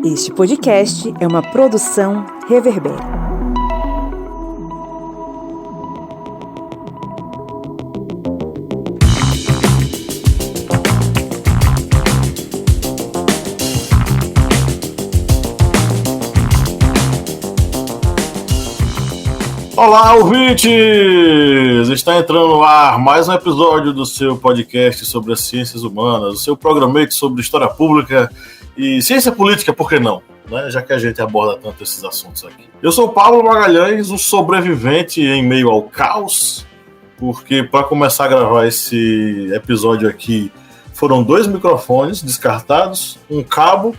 Este podcast é uma produção Reverber. Olá, ouvintes! Está entrando no ar mais um episódio do seu podcast sobre as ciências humanas, o seu programete sobre história pública e ciência política, por que não? Né? Já que a gente aborda tanto esses assuntos aqui. Eu sou o Pablo Magalhães, um sobrevivente em meio ao caos, porque para começar a gravar esse episódio aqui foram 2 microfones descartados, um cabo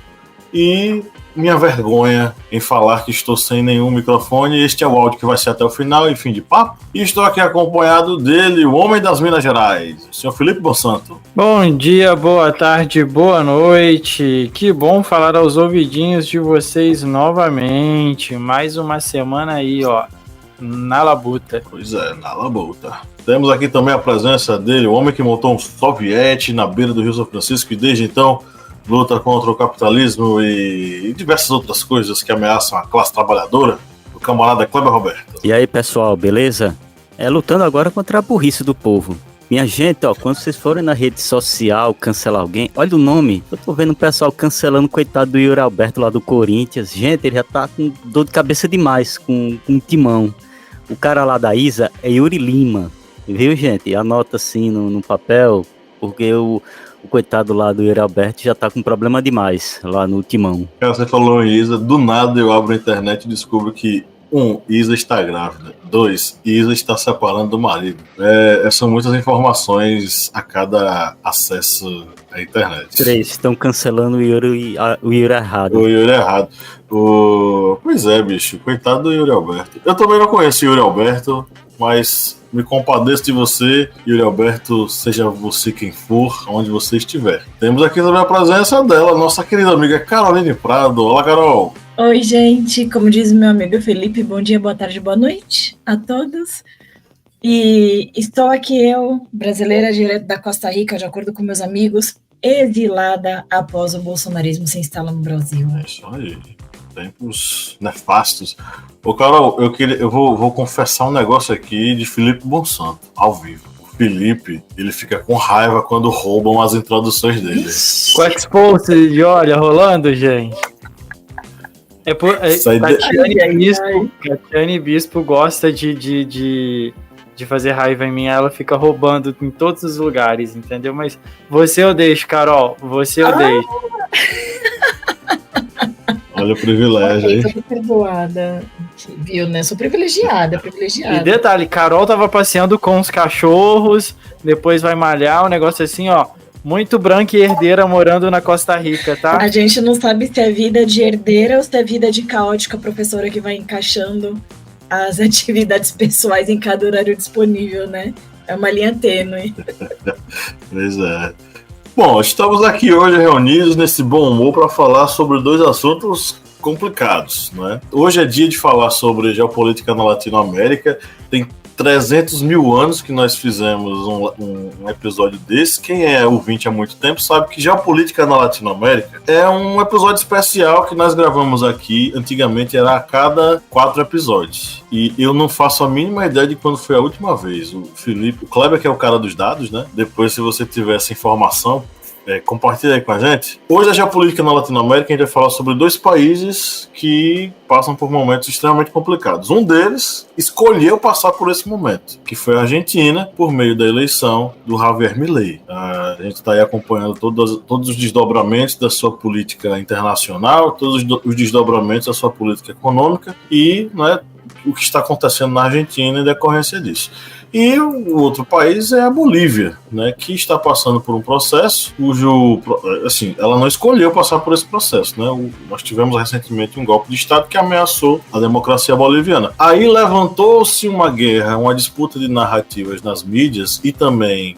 e minha vergonha em falar que estou sem nenhum microfone. Este é o áudio que vai ser até o final, em fim de papo. E estou aqui acompanhado dele, o homem das Minas Gerais, o senhor Felipe Monsanto. Bom dia, boa tarde, boa noite. Que bom falar aos ouvidinhos de vocês novamente. Mais uma semana aí, ó, na labuta. Pois é, na labuta. Temos aqui também a presença dele, o homem que montou um soviete na beira do Rio São Francisco e desde então luta contra o capitalismo e diversas outras coisas que ameaçam a classe trabalhadora, o camarada Kleber Roberto. E aí, pessoal, beleza? Lutando agora contra a burrice do povo. Minha gente, ó, quando vocês forem na rede social cancelar alguém, olha o nome. Eu tô vendo o pessoal cancelando o coitado do Yuri Alberto lá do Corinthians. Gente, ele já tá com dor de cabeça demais com um timão. O cara lá da Isa é Yuri Lima, viu, gente? Anota assim no papel, porque o coitado lá do Yuri Alberto já tá com problema demais lá no timão. Cara, você falou em Isa, do nada eu abro a internet e descubro que 1. Isa está grávida. 2. Isa está separando do marido. São muitas informações a cada acesso à internet. 3. Estão cancelando o Yuri errado. O Yuri errado. Pois é, bicho. Coitado do Yuri Alberto. Eu também não conheço o Yuri Alberto, mas me compadeço de você, Yuri Alberto, seja você quem for, onde você estiver. Temos aqui também a presença dela, nossa querida amiga Caroline Prado. Olá, Carol. Oi, gente. Como diz meu amigo Felipe, bom dia, boa tarde, boa noite a todos. E estou aqui eu, brasileira direto da Costa Rica, de acordo com meus amigos, exilada após o bolsonarismo se instalar no Brasil. É isso aí. Tempos nefastos. Ô, Carol, eu vou confessar um negócio aqui de Felipe Monsanto, ao vivo. O Felipe, ele fica com raiva quando roubam as introduções dele. Com o Exposed de olha rolando, gente. Tatiane Bispo gosta de fazer raiva em mim, ela fica roubando em todos os lugares, entendeu? Mas você eu deixo, Carol, você eu deixo. Olha o privilégio aí. Tô perdoada. Viu, né? Sou privilegiada. E detalhe, Carol tava passeando com os cachorros, depois vai malhar, um negócio assim, ó, muito branca e herdeira morando na Costa Rica, tá? A gente não sabe se é vida de herdeira ou se é vida de caótica professora que vai encaixando as atividades pessoais em cada horário disponível, né? É uma linha tênue. Pois é. Bom, estamos aqui hoje reunidos nesse bom humor para falar sobre 2 assuntos complicados, né? Hoje é dia de falar sobre geopolítica na Latinoamérica. Tem 300 mil anos que nós fizemos um episódio desse. Quem é ouvinte há muito tempo sabe que geopolítica na Latinoamérica é um episódio especial que nós gravamos aqui. Antigamente era a cada 4 episódios. E eu não faço a mínima ideia de quando foi a última vez. O Kleber, que é o cara dos dados, né? Depois, se você tiver essa informação, compartilha aí com a gente. Hoje a geopolítica na Latinoamérica, a gente vai falar sobre 2 países que passam por momentos extremamente complicados. Um deles escolheu passar por esse momento, que foi a Argentina, por meio da eleição do Javier Milei. A gente está aí acompanhando todos os desdobramentos da sua política internacional, todos os desdobramentos da sua política econômica e, né, o que está acontecendo na Argentina em decorrência disso. E o outro país é a Bolívia, né, que está passando por um processo cujo, assim, ela não escolheu passar por esse processo, né? Nós tivemos recentemente um golpe de Estado que ameaçou a democracia boliviana. Aí levantou-se uma guerra, uma disputa de narrativas nas mídias e também,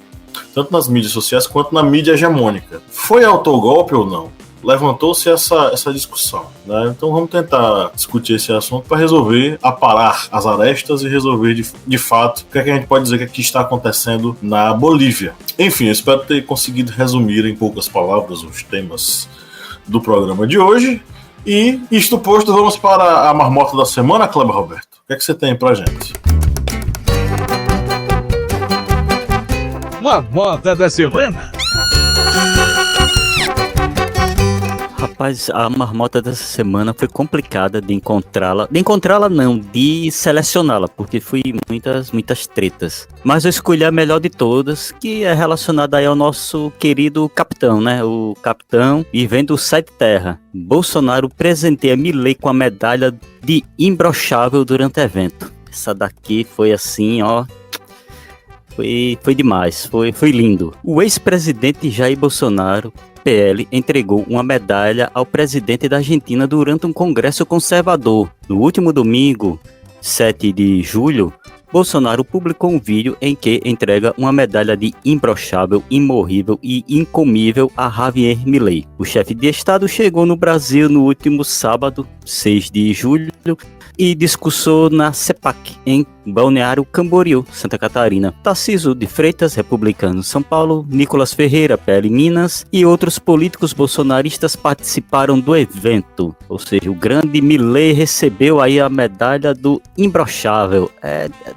tanto nas mídias sociais quanto na mídia hegemônica. Foi autogolpe ou não? Levantou-se essa discussão, né? Então vamos tentar discutir esse assunto para resolver, aparar as arestas e resolver de fato o que é que a gente pode dizer que está acontecendo na Bolívia. Enfim, eu espero ter conseguido resumir em poucas palavras os temas do programa de hoje. E, isto posto, vamos para a marmota da semana, Kleber Roberto. O que é que você tem pra gente? Marmota da semana. Rapaz, a marmota dessa semana foi complicada de encontrá-la. De encontrá-la não, de selecioná-la, porque fui muitas tretas. Mas eu escolhi a melhor de todas, que é relacionada aí ao nosso querido capitão, né? O capitão vivendo o site terra. Bolsonaro presenteia Milei com a medalha de imbrochável durante o evento. Essa daqui foi assim, ó... Foi demais, foi lindo. O ex-presidente Jair Bolsonaro, PL, entregou uma medalha ao presidente da Argentina durante um congresso conservador. No último domingo, 7 de julho, Bolsonaro publicou um vídeo em que entrega uma medalha de imbrochável, imorrível e incomível a Javier Milei. O chefe de Estado chegou no Brasil no último sábado, 6 de julho, e discursou na CEPAC, em Balneário Camboriú, Santa Catarina. Tarcísio de Freitas, republicano São Paulo, Nicolas Ferreira, PL Minas, e outros políticos bolsonaristas participaram do evento. Ou seja, o grande Milei recebeu aí a medalha do imbrochável.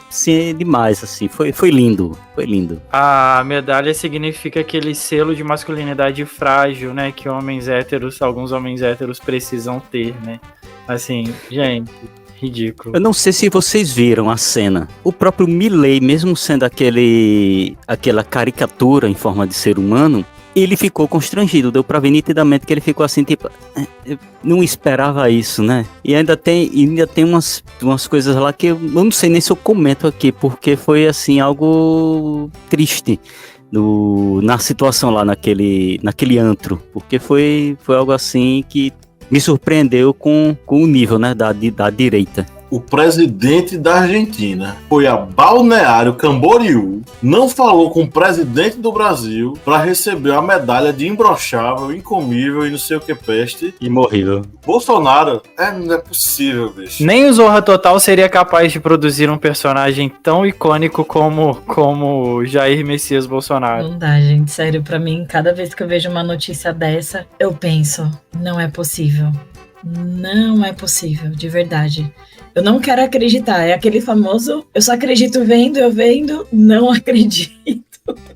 Sim, demais, assim, foi lindo, foi lindo. A medalha significa aquele selo de masculinidade frágil, né, que alguns homens héteros precisam ter, né? Assim, gente... ridículo. Eu não sei se vocês viram a cena. O próprio Milei, mesmo sendo aquela caricatura em forma de ser humano, ele ficou constrangido. Deu pra ver nitidamente que ele ficou assim, tipo... eu não esperava isso, né? E ainda tem umas coisas lá que eu não sei nem se eu comento aqui, porque foi assim, algo triste. Na situação lá naquele antro. Porque foi algo assim que... me surpreendeu com o nível, né, da direita. O presidente da Argentina foi a Balneário Camboriú, não falou com o presidente do Brasil para receber a medalha de imbrochável, incomível e não sei o que peste. Imorrível. Bolsonaro, não é possível, bicho. Nem o Zorra Total seria capaz de produzir um personagem tão icônico como Jair Messias Bolsonaro. Não dá, gente, sério, pra mim, cada vez que eu vejo uma notícia dessa, eu penso, não é possível. Não é possível, de verdade. Eu não quero acreditar, é aquele famoso, eu só acredito vendo, eu vendo, não acredito.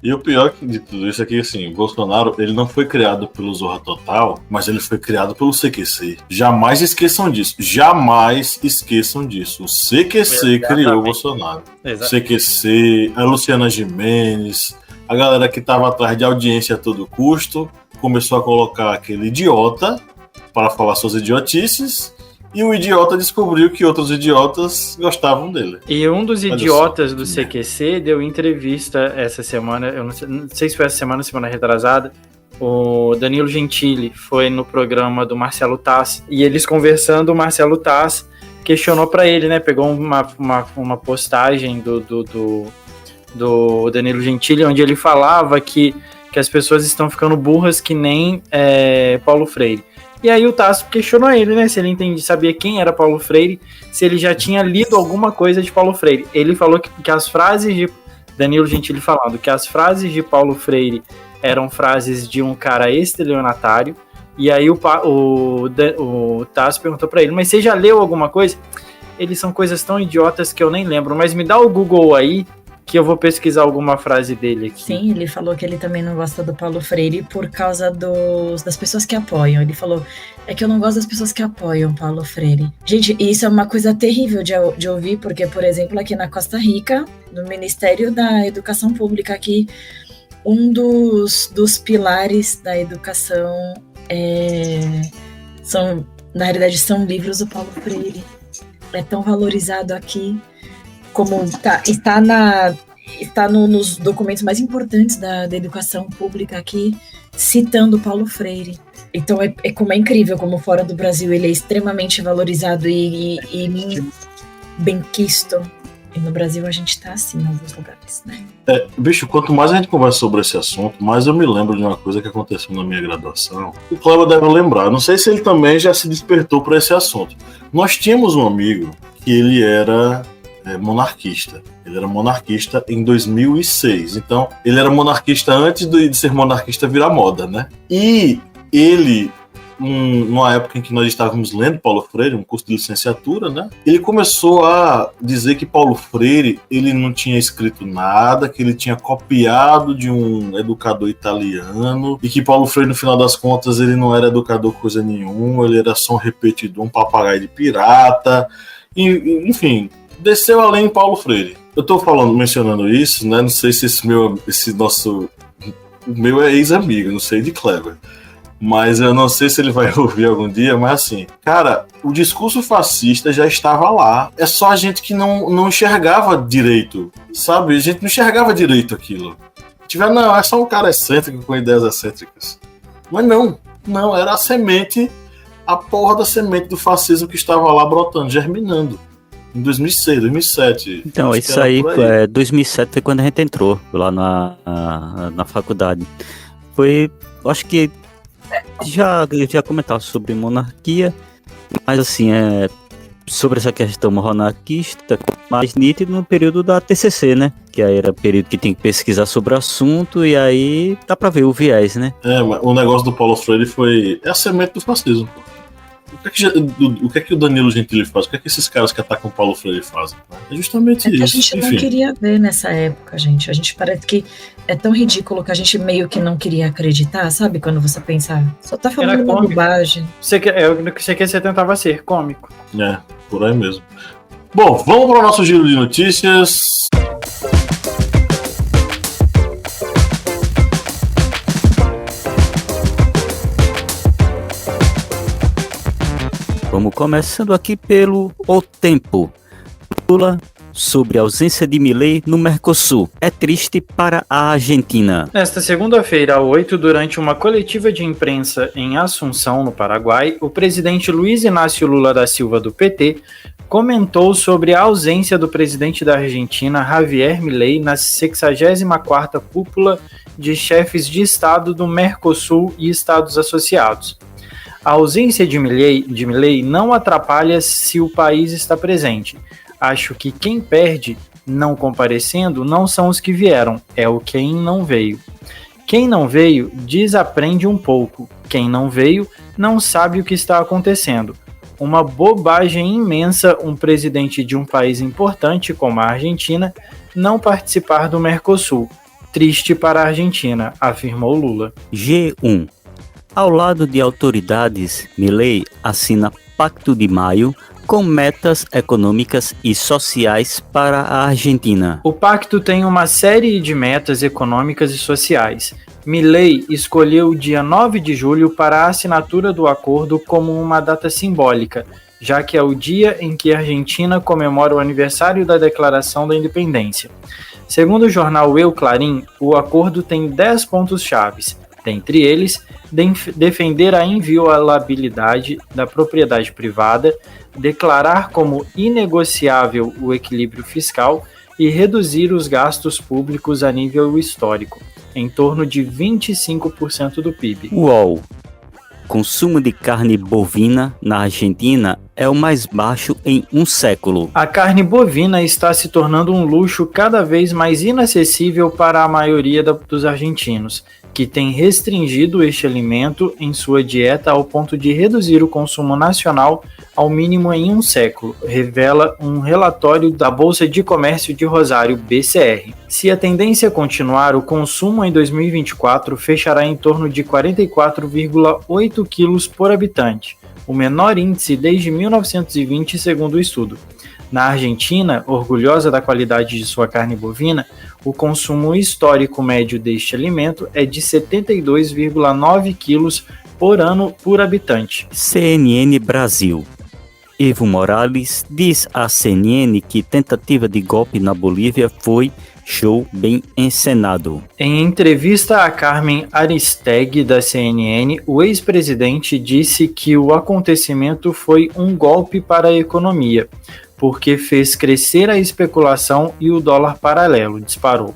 E o pior de tudo isso é que, assim, o Bolsonaro, ele não foi criado pelo Zorra Total, mas ele foi criado pelo CQC. Jamais esqueçam disso. Jamais esqueçam disso. O CQC Exatamente. Criou o Bolsonaro. Exato. CQC, a Luciana Gimenez, a galera que estava atrás de audiência a todo custo, começou a colocar aquele idiota para falar suas idiotices, e o idiota descobriu que outros idiotas gostavam dele. E um dos Olha idiotas só. do CQC deu entrevista essa semana, eu não sei se foi essa semana retrasada, o Danilo Gentili foi no programa do Marcelo Taz, e eles conversando, o Marcelo Taz questionou pra ele, né, pegou uma postagem do Danilo Gentili, onde ele falava que as pessoas estão ficando burras que nem Paulo Freire. E aí o Tasso questionou ele, né, se ele sabia quem era Paulo Freire, se ele já tinha lido alguma coisa de Paulo Freire. Ele falou que as frases de Danilo Gentili falando que as frases de Paulo Freire eram frases de um cara estelionatário. E aí o Tasso perguntou pra ele, mas você já leu alguma coisa? Eles são coisas tão idiotas que eu nem lembro, mas me dá o Google aí, que eu vou pesquisar alguma frase dele aqui. Sim, ele falou que ele também não gosta do Paulo Freire por causa das pessoas que apoiam. Ele falou, é que eu não gosto das pessoas que apoiam Paulo Freire. Gente, isso é uma coisa terrível de ouvir, porque, por exemplo, aqui na Costa Rica, no Ministério da Educação Pública, aqui, um dos pilares da educação na realidade, são livros do Paulo Freire. É tão valorizado aqui, como está nos documentos mais importantes da educação pública aqui, citando Paulo Freire. Então como é incrível como fora do Brasil ele é extremamente valorizado e benquisto. E no Brasil a gente está assim em alguns lugares, né? Bicho, quanto mais a gente conversa sobre esse assunto, mais eu me lembro de uma coisa que aconteceu na minha graduação. O Cláudio deve lembrar, não sei se ele também já se despertou para esse assunto. Nós tínhamos um amigo que ele era monarquista. Ele era monarquista em 2006. Então, ele era monarquista antes de ser monarquista virar moda, né? E ele numa época em que nós estávamos lendo Paulo Freire, um curso de licenciatura, né? Ele começou a dizer que Paulo Freire, ele não tinha escrito nada, que ele tinha copiado de um educador italiano, e que Paulo Freire, no final das contas, ele não era educador coisa nenhuma, ele era só um repetidor, um papagaio de pirata, e, enfim, desceu além Paulo Freire. Eu tô mencionando isso, né? Não sei se o meu é ex-amigo, não sei de Kleber. Mas eu não sei se ele vai ouvir algum dia, mas assim, cara, o discurso fascista já estava lá. É só a gente que não enxergava direito, sabe? A gente não enxergava direito aquilo. Não, é só um cara excêntrico com ideias excêntricas. Mas não, era a porra da semente do fascismo que estava lá brotando, germinando. Em 2006, 2007. Então, isso aí, 2007 foi quando a gente entrou lá na faculdade. Acho que já comentava sobre monarquia, mas assim, sobre essa questão monarquista, mais nítido no período da TCC, né? Que aí era o período que tem que pesquisar sobre o assunto, e aí dá pra ver o viés, né? Mas o negócio do Paulo Freire é a semente do fascismo, pô. O que é que o Danilo Gentili faz? O que é que esses caras que atacam o Paulo Freire fazem? É justamente isso. A gente não queria ver nessa época, gente. A gente parece que é tão ridículo que a gente meio que não queria acreditar, sabe? Quando você pensa, só tá falando uma bobagem. O que você tentava ser cômico. Por aí mesmo. Bom, vamos para o nosso giro de notícias. Vamos começando aqui pelo O Tempo. Lula sobre a ausência de Milei no Mercosul. É triste para a Argentina. Nesta segunda-feira, 8, durante uma coletiva de imprensa em Assunção, no Paraguai, o presidente Luiz Inácio Lula da Silva, do PT, comentou sobre a ausência do presidente da Argentina, Javier Milei, na 64ª cúpula de chefes de Estado do Mercosul e Estados Associados. A ausência de Milei não atrapalha se o país está presente. Acho que quem perde, não comparecendo, não são os que vieram, é o quem não veio. Quem não veio, desaprende um pouco. Quem não veio, não sabe o que está acontecendo. Uma bobagem imensa um presidente de um país importante como a Argentina não participar do Mercosul. Triste para a Argentina, afirmou Lula. G1. Ao lado de autoridades, Milei assina Pacto de Maio com metas econômicas e sociais para a Argentina. O pacto tem uma série de metas econômicas e sociais. Milei escolheu o dia 9 de julho para a assinatura do acordo como uma data simbólica, já que é o dia em que a Argentina comemora o aniversário da Declaração da Independência. Segundo o jornal El Clarín, o acordo tem 10 pontos-chave. Dentre eles, defender a inviolabilidade da propriedade privada, declarar como inegociável o equilíbrio fiscal e reduzir os gastos públicos a nível histórico, em torno de 25% do PIB. UOL. Consumo de carne bovina na Argentina é o mais baixo em um século. A carne bovina está se tornando um luxo cada vez mais inacessível para a maioria dos argentinos, que tem restringido este alimento em sua dieta ao ponto de reduzir o consumo nacional ao mínimo em um século, revela um relatório da Bolsa de Comércio de Rosário, BCR. Se a tendência continuar, o consumo em 2024 fechará em torno de 44,8 quilos por habitante, o menor índice desde 1920, segundo o estudo. Na Argentina, orgulhosa da qualidade de sua carne bovina, o consumo histórico médio deste alimento é de 72,9 quilos por ano por habitante. CNN Brasil. Evo Morales diz à CNN que tentativa de golpe na Bolívia foi show bem encenado. Em entrevista a Carmen Aristegui, da CNN, o ex-presidente disse que o acontecimento foi um golpe para a economia, porque fez crescer a especulação e o dólar paralelo disparou.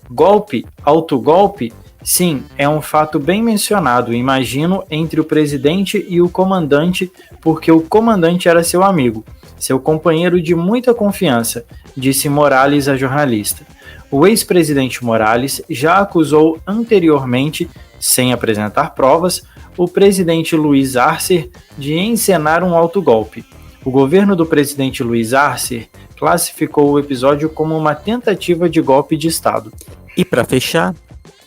Golpe, autogolpe? Sim, é um fato bem mencionado, imagino, entre o presidente e o comandante, porque o comandante era seu amigo, seu companheiro de muita confiança, disse Morales à jornalista. O ex-presidente Morales já acusou anteriormente sem apresentar provas, o presidente Luiz Arce de encenar um autogolpe. O governo do presidente Luiz Arce classificou o episódio como uma tentativa de golpe de Estado. E para fechar,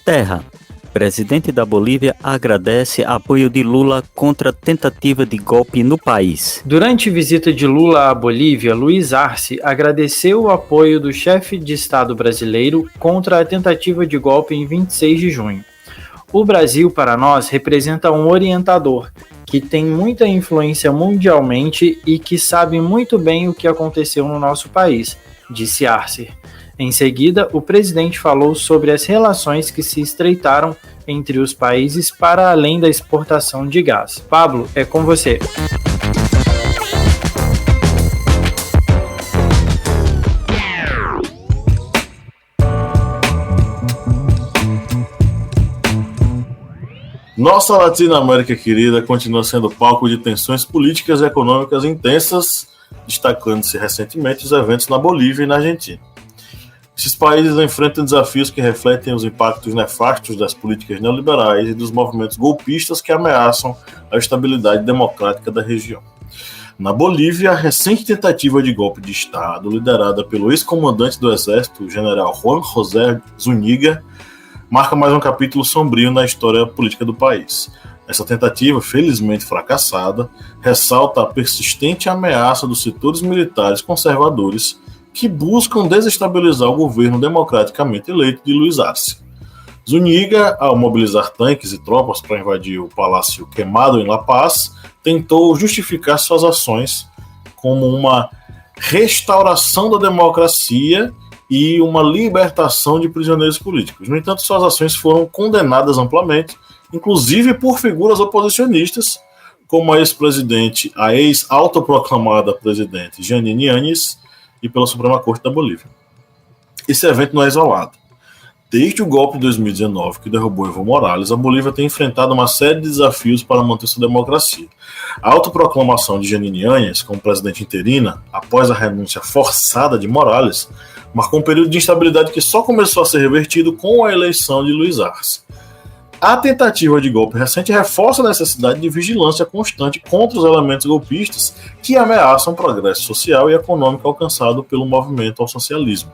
Terra. Presidente da Bolívia agradece apoio de Lula contra tentativa de golpe no país. Durante visita de Lula à Bolívia, Luiz Arce agradeceu o apoio do chefe de Estado brasileiro contra a tentativa de golpe em 26 de junho. O Brasil, para nós, representa um orientador que tem muita influência mundialmente e que sabe muito bem o que aconteceu no nosso país, disse Arce. Em seguida, o presidente falou sobre as relações que se estreitaram entre os países para além da exportação de gás. Pablo, é com você. Nossa Latinoamérica querida continua sendo palco de tensões políticas e econômicas intensas, destacando-se recentemente os eventos na Bolívia e na Argentina. Esses países enfrentam desafios que refletem os impactos nefastos das políticas neoliberais e dos movimentos golpistas que ameaçam a estabilidade democrática da região. Na Bolívia, a recente tentativa de golpe de Estado, liderada pelo ex-comandante do Exército, o general Juan José Zúñiga, marca mais um capítulo sombrio na história política do país. Essa tentativa, felizmente fracassada, ressalta a persistente ameaça dos setores militares conservadores que buscam desestabilizar o governo democraticamente eleito de Luiz Arce. Zúñiga, ao mobilizar tanques e tropas para invadir o Palácio Quemado em La Paz, tentou justificar suas ações como uma restauração da democracia e uma libertação de prisioneiros políticos. No entanto, suas ações foram condenadas amplamente, inclusive por figuras oposicionistas, como a ex-presidente, a ex-autoproclamada presidente Janine Áñez, e pela Suprema Corte da Bolívia. Esse evento não é isolado. Desde o golpe de 2019, que derrubou Evo Morales, a Bolívia tem enfrentado uma série de desafios para manter sua democracia. A autoproclamação de Janine Áñez como presidente interina, após a renúncia forçada de Morales, marcou um período de instabilidade que só começou a ser revertido com a eleição de Luiz Arce. A tentativa de golpe recente reforça a necessidade de vigilância constante contra os elementos golpistas que ameaçam o progresso social e econômico alcançado pelo movimento ao socialismo.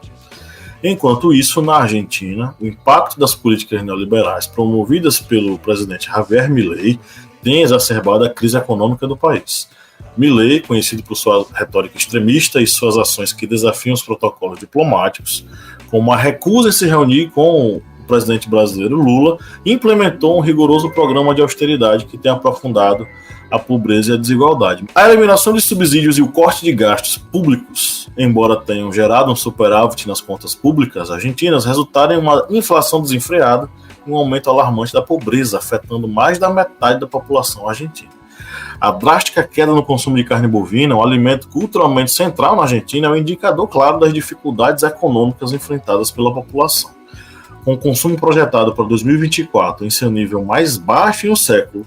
Enquanto isso, na Argentina, o impacto das políticas neoliberais promovidas pelo presidente Javier Milei tem exacerbado a crise econômica do país. Milei, conhecido por sua retórica extremista e suas ações que desafiam os protocolos diplomáticos, como a recusa em se reunir com o presidente brasileiro Lula, implementou um rigoroso programa de austeridade que tem aprofundado a pobreza e a desigualdade. A eliminação de subsídios e o corte de gastos públicos, embora tenham gerado um superávit nas contas públicas argentinas, resultaram em uma inflação desenfreada e um aumento alarmante da pobreza, afetando mais da metade da população argentina. A drástica queda no consumo de carne bovina, um alimento culturalmente central na Argentina, é um indicador claro das dificuldades econômicas enfrentadas pela população. Com o consumo projetado para 2024 em seu nível mais baixo em um século,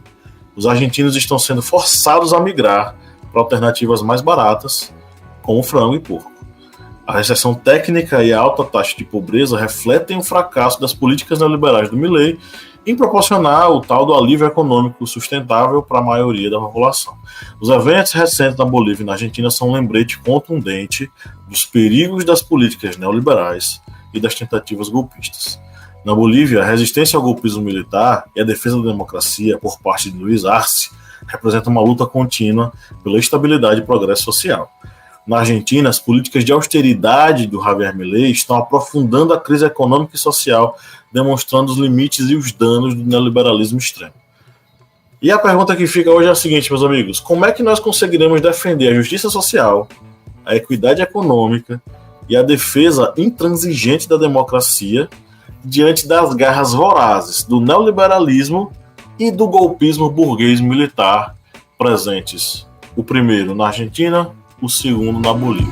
os argentinos estão sendo forçados a migrar para alternativas mais baratas, como frango e porco. A recessão técnica e a alta taxa de pobreza refletem o fracasso das políticas neoliberais do Milei em proporcionar o tal do alívio econômico sustentável para a maioria da população. Os eventos recentes na Bolívia e na Argentina são um lembrete contundente dos perigos das políticas neoliberais e das tentativas golpistas. Na Bolívia, a resistência ao golpismo militar e a defesa da democracia por parte de Luiz Arce representa uma luta contínua pela estabilidade e progresso social. Na Argentina, as políticas de austeridade do Javier Milei estão aprofundando a crise econômica e social, demonstrando os limites e os danos do neoliberalismo extremo. E a pergunta que fica hoje é a seguinte, meus amigos: como é que nós conseguiremos defender a justiça social, a equidade econômica e a defesa intransigente da democracia diante das garras vorazes do neoliberalismo e do golpismo burguês militar presentes, o primeiro na Argentina, o segundo na Bolívia?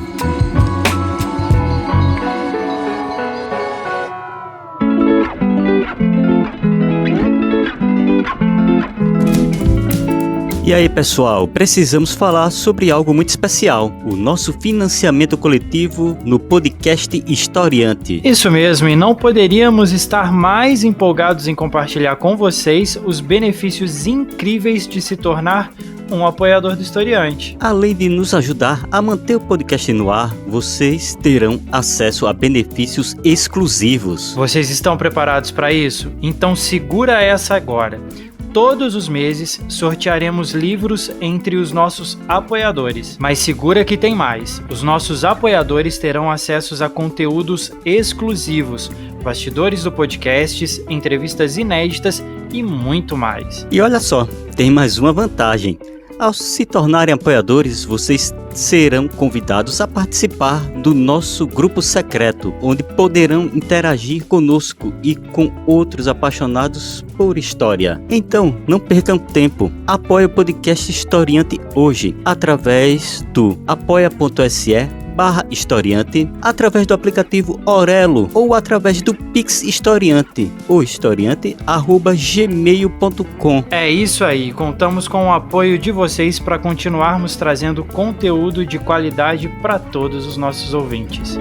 E aí, pessoal, precisamos falar sobre algo muito especial, o nosso financiamento coletivo no podcast Historiante. Isso mesmo, e não poderíamos estar mais empolgados em compartilhar com vocês os benefícios incríveis de se tornar um apoiador do Historiante. Além de nos ajudar a manter o podcast no ar, vocês terão acesso a benefícios exclusivos. Vocês estão preparados para isso? Então segura essa agora. Todos os meses sortearemos livros entre os nossos apoiadores. Mas segura que tem mais. Os nossos apoiadores terão acesso a conteúdos exclusivos, bastidores do podcast, entrevistas inéditas e muito mais. E olha só, tem mais uma vantagem. Ao se tornarem apoiadores, vocês serão convidados a participar do nosso grupo secreto, onde poderão interagir conosco e com outros apaixonados por história. Então, não percam tempo. Apoie o podcast Historiante hoje, através do apoia.se/historiante, através do aplicativo Orelo ou através do Pix Historiante, ou historiante@gmail.com. É isso aí, contamos com o apoio de vocês para continuarmos trazendo conteúdo de qualidade para todos os nossos ouvintes.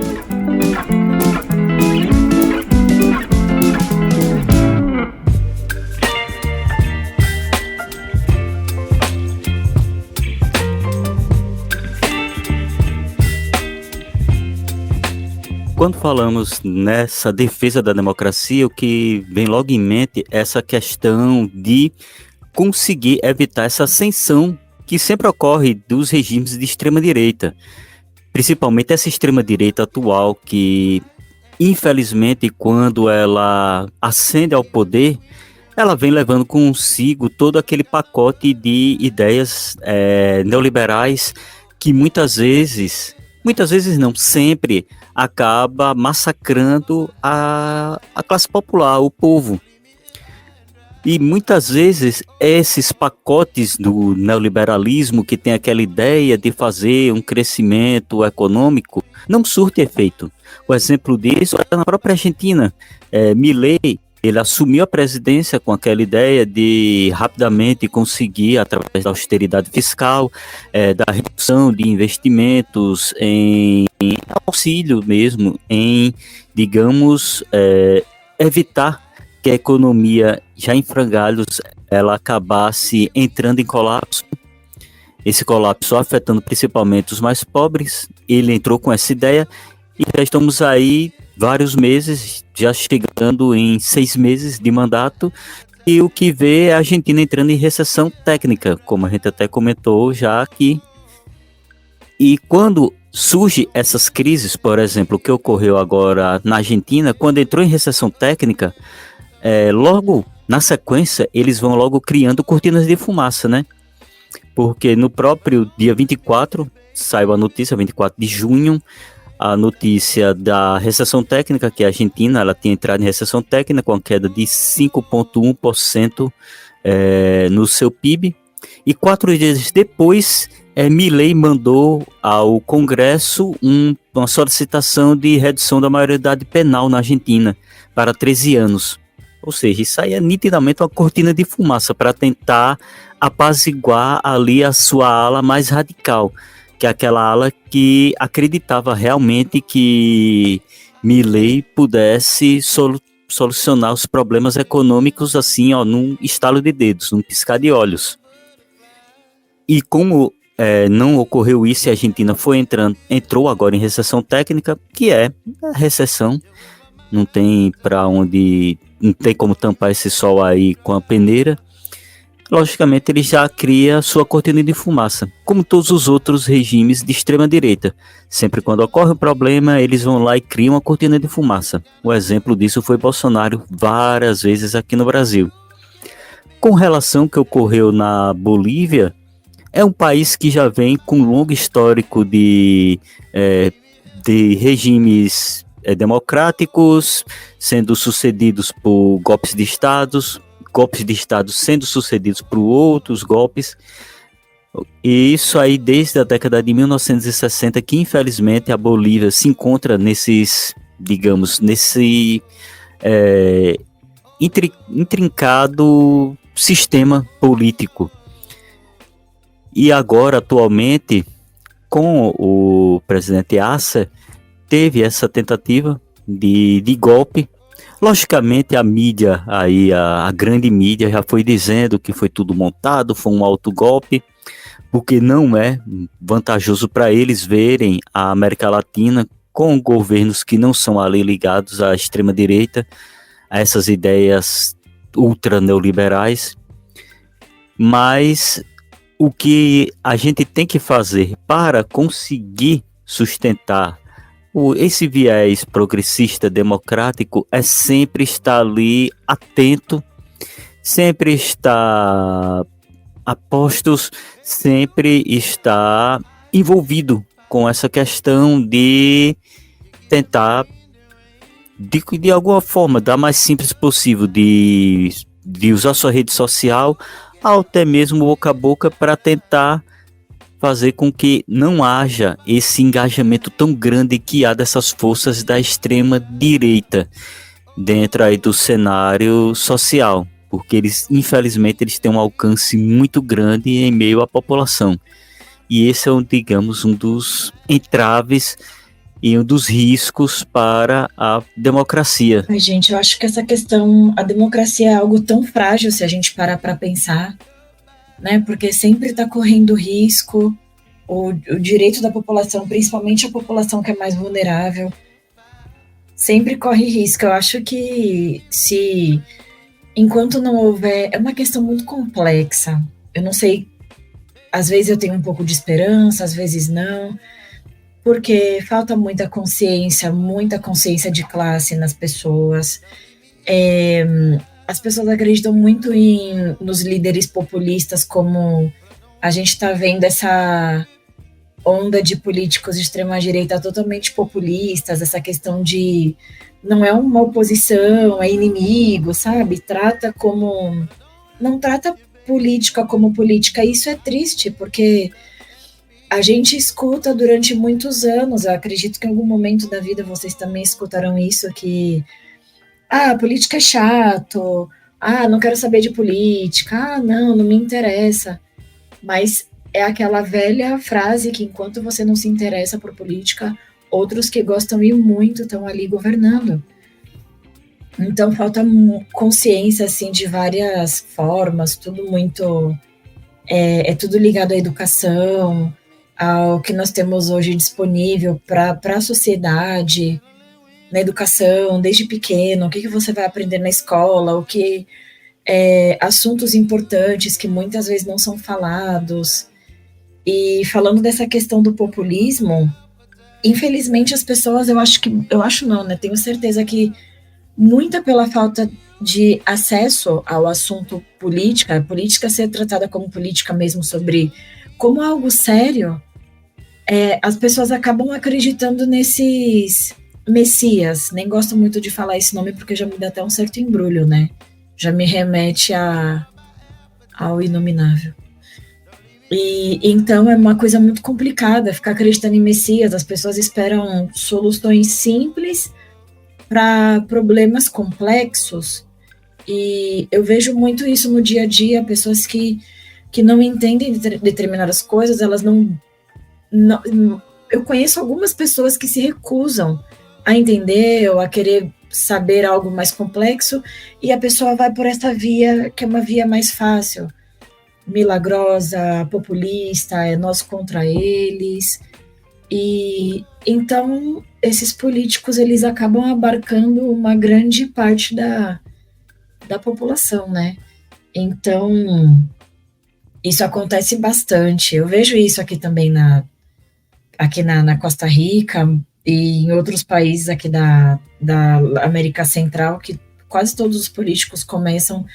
Quando falamos nessa defesa da democracia, o que vem logo em mente é essa questão de conseguir evitar essa ascensão que sempre ocorre dos regimes de extrema-direita, principalmente essa extrema-direita atual que, infelizmente, quando ela ascende ao poder, ela vem levando consigo todo aquele pacote de ideias neoliberais que muitas vezes não, sempre acaba massacrando a classe popular, o povo. E muitas vezes esses pacotes do neoliberalismo, que tem aquela ideia de fazer um crescimento econômico, não surte efeito. O exemplo disso é na própria Argentina. Milei, ele assumiu a presidência com aquela ideia de rapidamente conseguir, através da austeridade fiscal, da redução de investimentos em auxílio mesmo, em, digamos, evitar que a economia já em frangalhos ela acabasse entrando em colapso. Esse colapso afetando principalmente os mais pobres. Ele entrou com essa ideia e já estamos aí vários meses, já chegando em 6 meses de mandato, e o que vê é a Argentina entrando em recessão técnica, como a gente até comentou já aqui. E quando surgem essas crises, por exemplo, o que ocorreu agora na Argentina, quando entrou em recessão técnica, logo na sequência eles vão logo criando cortinas de fumaça, né? Porque no próprio dia 24, saiu a notícia, 24 de junho, a notícia da recessão técnica, que a Argentina ela tinha entrado em recessão técnica com a queda de 5,1% no seu PIB, e 4 dias depois, Milei mandou ao Congresso uma solicitação de redução da maioridade penal na Argentina para 13 anos. Ou seja, isso aí é nitidamente uma cortina de fumaça para tentar apaziguar ali a sua ala mais radical, que é aquela ala que acreditava realmente que Milei pudesse solucionar os problemas econômicos assim, num estalo de dedos, num piscar de olhos. E como não ocorreu isso e a Argentina entrou agora em recessão técnica, que é a recessão, não tem como tampar esse sol aí com a peneira. Logicamente ele já cria sua cortina de fumaça, como todos os outros regimes de extrema direita. Sempre quando ocorre um problema, eles vão lá e criam uma cortina de fumaça. O exemplo disso foi Bolsonaro várias vezes aqui no Brasil. Com relação ao que ocorreu na Bolívia, é um país que já vem com um longo histórico de regimes democráticos, sendo sucedidos por golpes de Estado sendo sucedidos por outros golpes, e isso aí desde a década de 1960, que infelizmente a Bolívia se encontra nesse intrincado sistema político. E agora, atualmente, com o presidente Assad, teve essa tentativa de golpe. Logicamente, a mídia, aí, a grande mídia, já foi dizendo que foi tudo montado, foi um autogolpe, porque não é vantajoso para eles verem a América Latina com governos que não são ali ligados à extrema-direita, a essas ideias ultra neoliberais. Mas o que a gente tem que fazer para conseguir sustentar esse viés progressista democrático é sempre estar ali atento, sempre estar a postos, sempre estar envolvido com essa questão de tentar, de alguma forma, da mais simples possível, de usar sua rede social, ou até mesmo boca a boca, para tentar fazer com que não haja esse engajamento tão grande que há dessas forças da extrema direita dentro aí do cenário social, porque infelizmente eles têm um alcance muito grande em meio à população, e esse é, digamos, um dos entraves e um dos riscos para a democracia. Ai, gente, eu acho que essa questão, a democracia é algo tão frágil se a gente parar para pensar, né? Porque sempre está correndo risco, o direito da população, principalmente a população que é mais vulnerável, sempre corre risco. Eu acho que enquanto não houver, é uma questão muito complexa. Eu não sei, às vezes eu tenho um pouco de esperança, às vezes não, porque falta muita consciência de classe nas pessoas. As pessoas acreditam muito nos líderes populistas, como a gente está vendo essa onda de políticos de extrema-direita totalmente populistas, essa questão de não é uma oposição, é inimigo, sabe? Não trata política como política. Isso é triste, porque a gente escuta durante muitos anos, eu acredito que em algum momento da vida vocês também escutarão isso, que política é chato, não quero saber de política, não me interessa. Mas é aquela velha frase que enquanto você não se interessa por política, outros que gostam e muito estão ali governando. Então falta consciência, assim, de várias formas, tudo muito... É tudo ligado à educação, ao que nós temos hoje disponível para a sociedade, na educação, desde pequeno, o que você vai aprender na escola, assuntos importantes que muitas vezes não são falados. E falando dessa questão do populismo, infelizmente as pessoas, tenho certeza que muita pela falta de acesso ao assunto política, a política ser tratada como política mesmo, como algo sério, as pessoas acabam acreditando nesses messias. Nem gosto muito de falar esse nome porque já me dá até um certo embrulho, né? Já me remete ao inominável. E então é uma coisa muito complicada ficar acreditando em messias. As pessoas esperam soluções simples para problemas complexos, e eu vejo muito isso no dia a dia. Pessoas que não entendem determinadas coisas, elas não. Eu conheço algumas pessoas que se recusam a entender ou a querer saber algo mais complexo, e a pessoa vai por essa via que é uma via mais fácil, milagrosa, populista, é nós contra eles. E então esses políticos, eles acabam abarcando uma grande parte da população, né? Então isso acontece bastante. Eu vejo isso aqui também na Costa Rica e em outros países aqui da América Central, que quase todos os políticos começam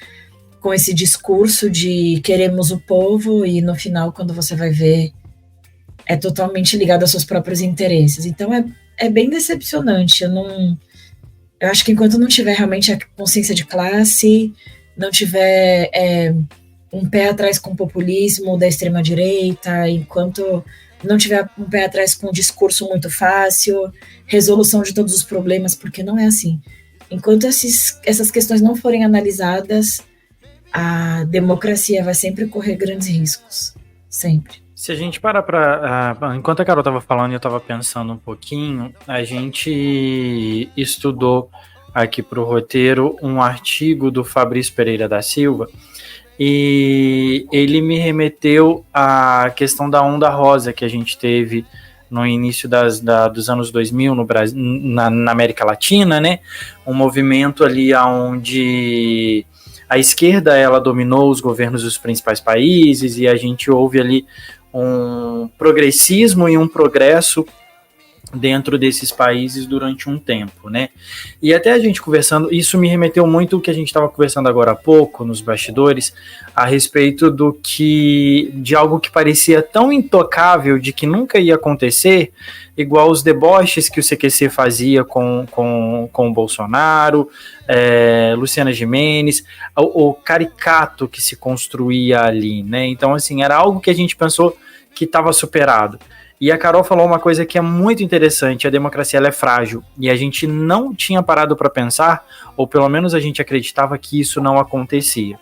com esse discurso de queremos o povo, e no final, quando você vai ver, é totalmente ligado aos seus próprios interesses. Então é bem decepcionante. Eu acho que enquanto não tiver realmente a consciência de classe, não tiver um pé atrás com o populismo da extrema-direita, enquanto não tiver um pé atrás com um discurso muito fácil, resolução de todos os problemas, porque não é assim. Enquanto essas questões não forem analisadas, a democracia vai sempre correr grandes riscos. sempre. Se a gente parar enquanto a Carol estava falando e eu estava pensando um pouquinho, a gente estudou aqui para o roteiro um artigo do Fabrício Pereira da Silva, e ele me remeteu à questão da onda rosa que a gente teve no início dos anos 2000 no Brasil, na América Latina, né? Um movimento ali onde a esquerda ela dominou os governos dos principais países, e a gente houve ali um progressismo e um progresso dentro desses países durante um tempo, né? E até a gente conversando, isso me remeteu muito ao que a gente estava conversando agora há pouco, nos bastidores, a respeito de algo que parecia tão intocável, de que nunca ia acontecer, igual os deboches que o CQC fazia com o Bolsonaro, Luciana Gimenez, o caricato que se construía ali, né? Então, assim, era algo que a gente pensou que estava superado. E a Carol falou uma coisa que é muito interessante: a democracia ela é frágil, e a gente não tinha parado para pensar, ou pelo menos a gente acreditava que isso não acontecia.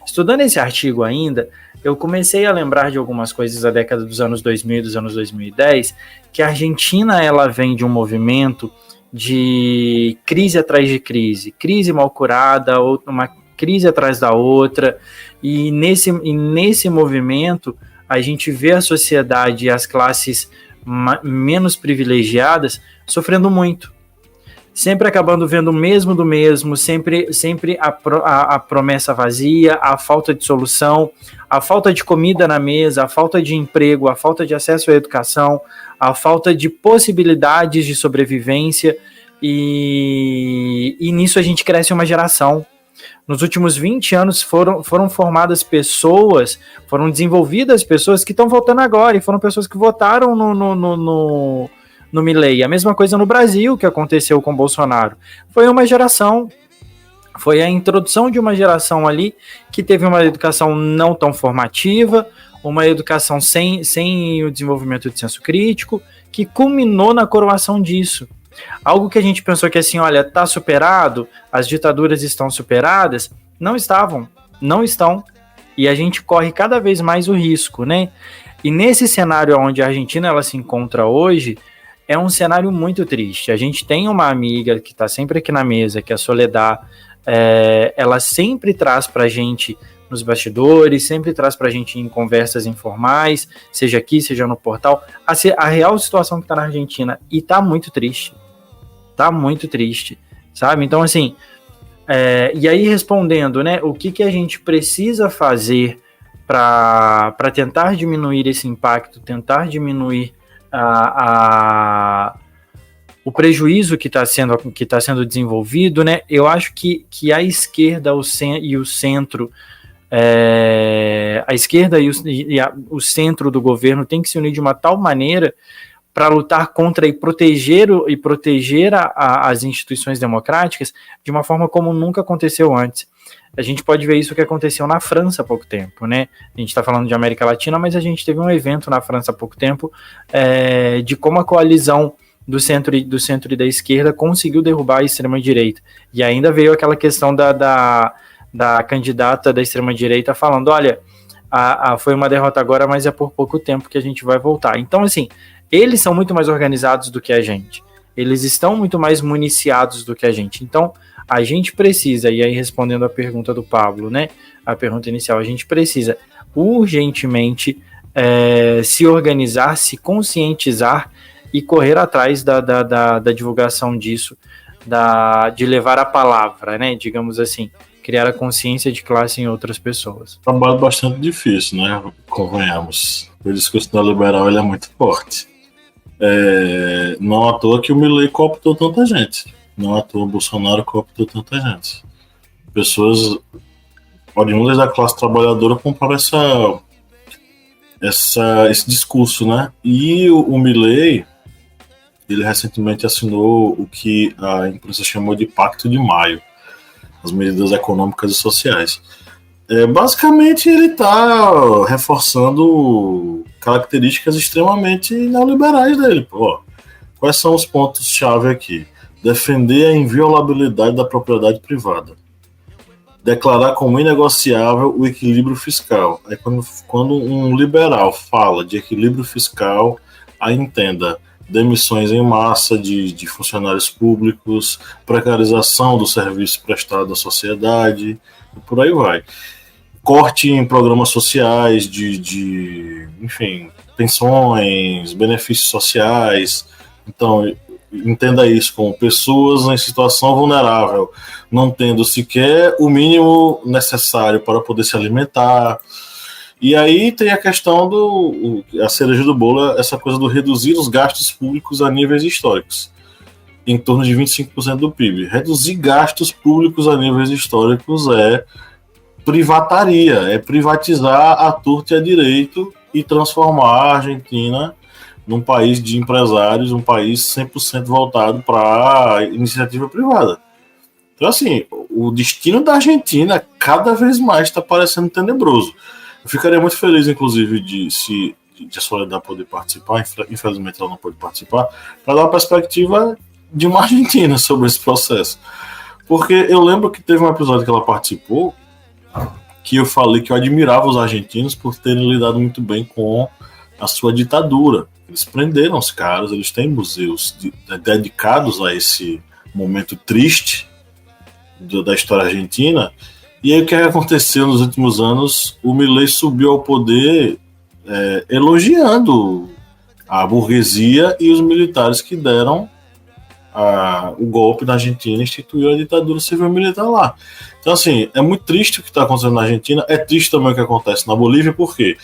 Estudando esse artigo ainda, eu comecei a lembrar de algumas coisas da década dos anos 2000 e dos anos 2010, que a Argentina ela vem de um movimento de crise atrás de crise mal curada, uma crise atrás da outra, e nesse movimento a gente vê a sociedade e as classes menos privilegiadas sofrendo muito. Sempre acabando vendo o mesmo do mesmo, sempre a promessa vazia, a falta de solução, a falta de comida na mesa, a falta de emprego, a falta de acesso à educação, a falta de possibilidades de sobrevivência, e nisso a gente cresce uma geração. Nos últimos 20 anos foram formadas pessoas, foram desenvolvidas pessoas que estão votando agora, e foram pessoas que votaram no Milei. A mesma coisa no Brasil que aconteceu com Bolsonaro. Foi uma geração, foi a introdução de uma geração ali que teve uma educação não tão formativa, uma educação sem o desenvolvimento de senso crítico, que culminou na coroação disso. Algo que a gente pensou que assim, olha, tá superado, as ditaduras estão superadas, não estão, e a gente corre cada vez mais o risco, né? E nesse cenário onde a Argentina ela se encontra hoje, é um cenário muito triste. A gente tem uma amiga que está sempre aqui na mesa, que é a Soledad, ela sempre traz pra gente nos bastidores, sempre traz pra gente em conversas informais, seja aqui, seja no portal, a real situação que tá na Argentina, e tá muito triste, sabe? Então, assim, e aí respondendo, né, o que a gente precisa fazer para tentar diminuir esse impacto, tentar diminuir o prejuízo que está sendo desenvolvido, né? Eu acho que a esquerda e o centro, a esquerda e o centro do governo tem que se unir de uma tal maneira para lutar contra e proteger as instituições democráticas de uma forma como nunca aconteceu antes. A gente pode ver isso que aconteceu na França há pouco tempo, né? A gente está falando de América Latina, mas a gente teve um evento na França há pouco tempo de como a coalizão do centro e da esquerda conseguiu derrubar a extrema-direita. E ainda veio aquela questão da candidata da extrema-direita falando, olha, foi uma derrota agora, mas é por pouco tempo que a gente vai voltar. Então, assim, eles são muito mais organizados do que a gente. Eles estão muito mais municiados do que a gente. Então, a gente precisa, e aí respondendo a pergunta do Pablo, né, a pergunta inicial, a gente precisa urgentemente se organizar, se conscientizar e correr atrás da divulgação disso, de levar a palavra, né, digamos assim, criar a consciência de classe em outras pessoas. Trabalho bastante difícil, né, convenhamos. O discurso neoliberal ele é muito forte. Não à toa que o Milei cooptou tanta gente. Não à toa o Bolsonaro cooptou tanta gente. Pessoas oriundas da classe trabalhadora compraram esse discurso, né? E o Milei, ele recentemente assinou o que a imprensa chamou de Pacto de Maio, as medidas econômicas e sociais. Basicamente, ele está reforçando características extremamente neoliberais dele. Pô, quais são os pontos-chave aqui? Defender a inviolabilidade da propriedade privada. declarar como inegociável o equilíbrio fiscal. Aí quando um liberal fala de equilíbrio fiscal, aí entenda demissões em massa de funcionários públicos, precarização do serviço prestado à sociedade, e por aí vai. Corte em programas sociais enfim, pensões, benefícios sociais. Então, entenda isso como pessoas em situação vulnerável, não tendo sequer o mínimo necessário para poder se alimentar. E aí tem a questão a cereja do bolo, essa coisa do reduzir os gastos públicos a níveis históricos, em torno de 25% do PIB. Reduzir gastos públicos a níveis históricos é privataria, é privatizar à torta e à direito e transformar a Argentina num país de empresários, um país 100% voltado para a iniciativa privada. Então, assim, o destino da Argentina cada vez mais está parecendo tenebroso. Eu ficaria muito feliz, inclusive, de a Soledad poder participar, infelizmente ela não pode participar, para dar uma perspectiva de uma Argentina sobre esse processo. Porque eu lembro que teve um episódio que ela participou, que eu falei que eu admirava os argentinos por terem lidado muito bem com a sua ditadura. Eles prenderam os caras, eles têm museus dedicados a esse momento triste da história argentina. E aí o que aconteceu nos últimos anos? O Milei subiu ao poder elogiando a burguesia e os militares que deram o golpe na Argentina, instituiu a ditadura civil-militar lá. Então, assim, é muito triste o que está acontecendo na Argentina, é triste também o que acontece na Bolívia, porque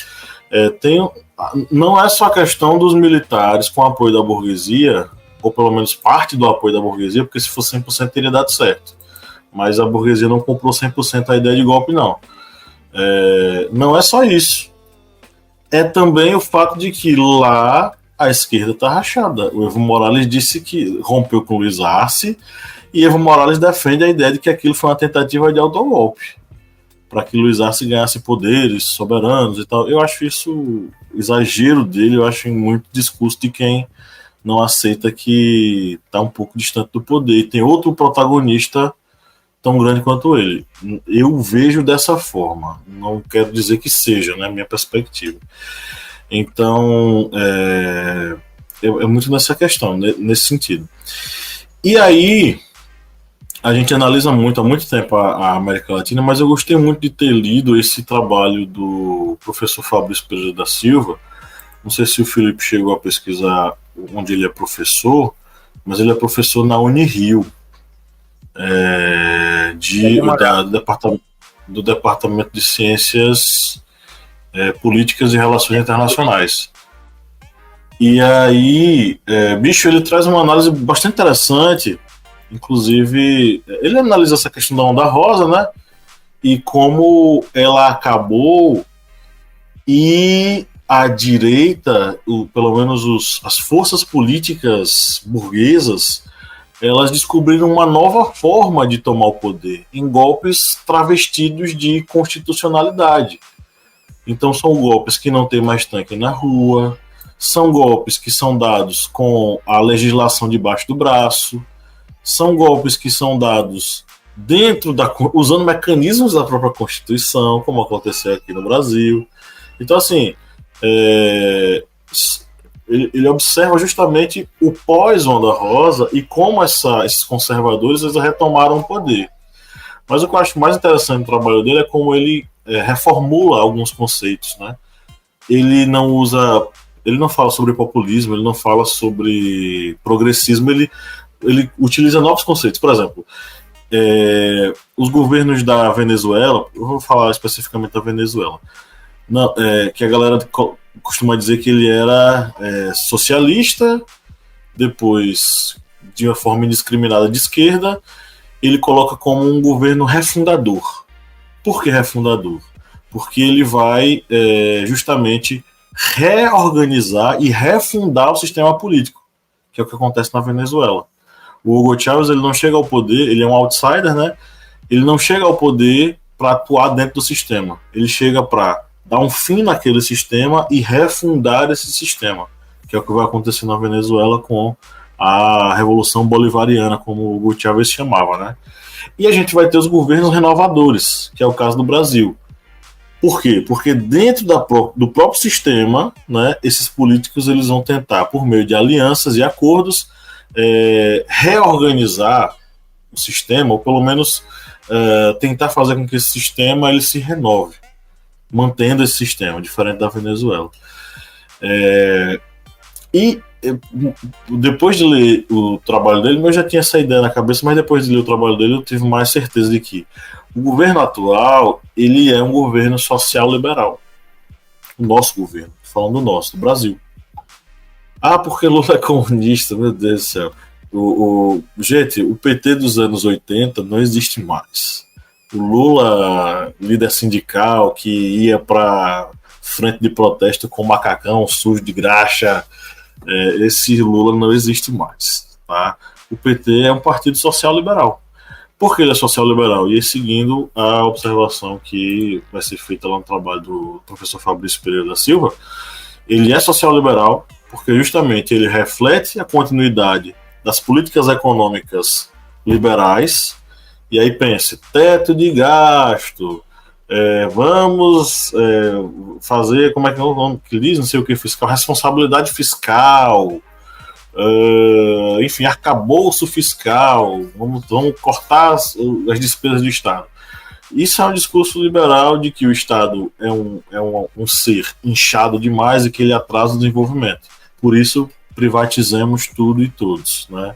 não é só a questão dos militares com apoio da burguesia, ou pelo menos parte do apoio da burguesia, porque se fosse 100% teria dado certo. Mas a burguesia não comprou 100% a ideia de golpe, não. Não é só isso. É também o fato de que lá a esquerda está rachada. O Evo Morales disse que rompeu com o Luiz Arce, e Evo Morales defende a ideia de que aquilo foi uma tentativa de autogolpe, para que Luiz Arce ganhasse poderes soberanos e tal. Eu acho isso exagero dele, eu acho muito discurso de quem não aceita que está um pouco distante do poder. E tem outro protagonista tão grande quanto ele. Eu vejo dessa forma. Não quero dizer que seja, né, minha perspectiva. Então, é muito nessa questão, nesse sentido. E aí, a gente analisa muito, há muito tempo a América Latina, mas eu gostei muito de ter lido esse trabalho do professor Fabrício Pereira da Silva. Não sei se o Felipe chegou a pesquisar onde ele é professor, mas ele é professor na Unirio, do Departamento de Ciências Políticas e Relações Internacionais. E aí, bicho, ele traz uma análise bastante interessante. Inclusive, ele analisa essa questão da onda rosa, né? E como ela acabou, e a direita, pelo menos as forças políticas burguesas, elas descobriram uma nova forma de tomar o poder, em golpes travestidos de constitucionalidade. Então são golpes que não tem mais tanque na rua, são golpes que são dados com a legislação debaixo do braço, são golpes que são dados usando mecanismos da própria Constituição, como aconteceu aqui no Brasil. Então, assim, ele observa justamente o pós-Onda Rosa e como esses conservadores eles retomaram o poder. Mas o que eu acho mais interessante no trabalho dele é como ele reformula alguns conceitos, né? Ele não fala sobre populismo, ele não fala sobre progressismo, ele utiliza novos conceitos. Por exemplo, os governos da Venezuela, eu vou falar especificamente da Venezuela, que a galera costuma dizer que ele era socialista, depois, de uma forma indiscriminada, de esquerda. Ele coloca como um governo refundador. Por que refundador? Porque ele vai justamente reorganizar e refundar o sistema político, que é o que acontece na Venezuela. O Hugo Chávez, ele não chega ao poder, ele é um outsider, né? Ele não chega ao poder para atuar dentro do sistema. Ele chega para dar um fim naquele sistema e refundar esse sistema, que é o que vai acontecer na Venezuela com a Revolução Bolivariana, como o Hugo Chávez chamava, né? E a gente vai ter os governos renovadores, que é o caso do Brasil. Por quê? Porque dentro do próprio sistema, né, esses políticos eles vão tentar, por meio de alianças e acordos, reorganizar o sistema, ou pelo menos tentar fazer com que esse sistema ele se renove, mantendo esse sistema, diferente da Venezuela. E depois de ler o trabalho dele, eu já tinha essa ideia na cabeça, mas depois de ler o trabalho dele eu tive mais certeza de que o governo atual, ele é um governo social-liberal. O nosso governo, falando do nosso, do Brasil. Porque Lula é comunista, meu Deus do céu. Gente, o PT dos anos 80 não existe mais. O Lula, líder sindical, que ia para frente de protesto com macacão sujo de graxa, esse Lula não existe mais. Tá? O PT é um partido social-liberal. Por que ele é social-liberal? E aí, seguindo a observação que vai ser feita lá no trabalho do professor Fabrício Pereira da Silva, ele é social-liberal porque justamente ele reflete a continuidade das políticas econômicas liberais. E aí pense, teto de gasto, vamos fazer, como é que é o nome que diz, não sei o que, fiscal, responsabilidade fiscal, enfim, arcabouço fiscal, vamos cortar as despesas do Estado. Isso é um discurso liberal de que o Estado é um ser inchado demais e que ele atrasa o desenvolvimento. Por isso, privatizemos tudo e todos, né?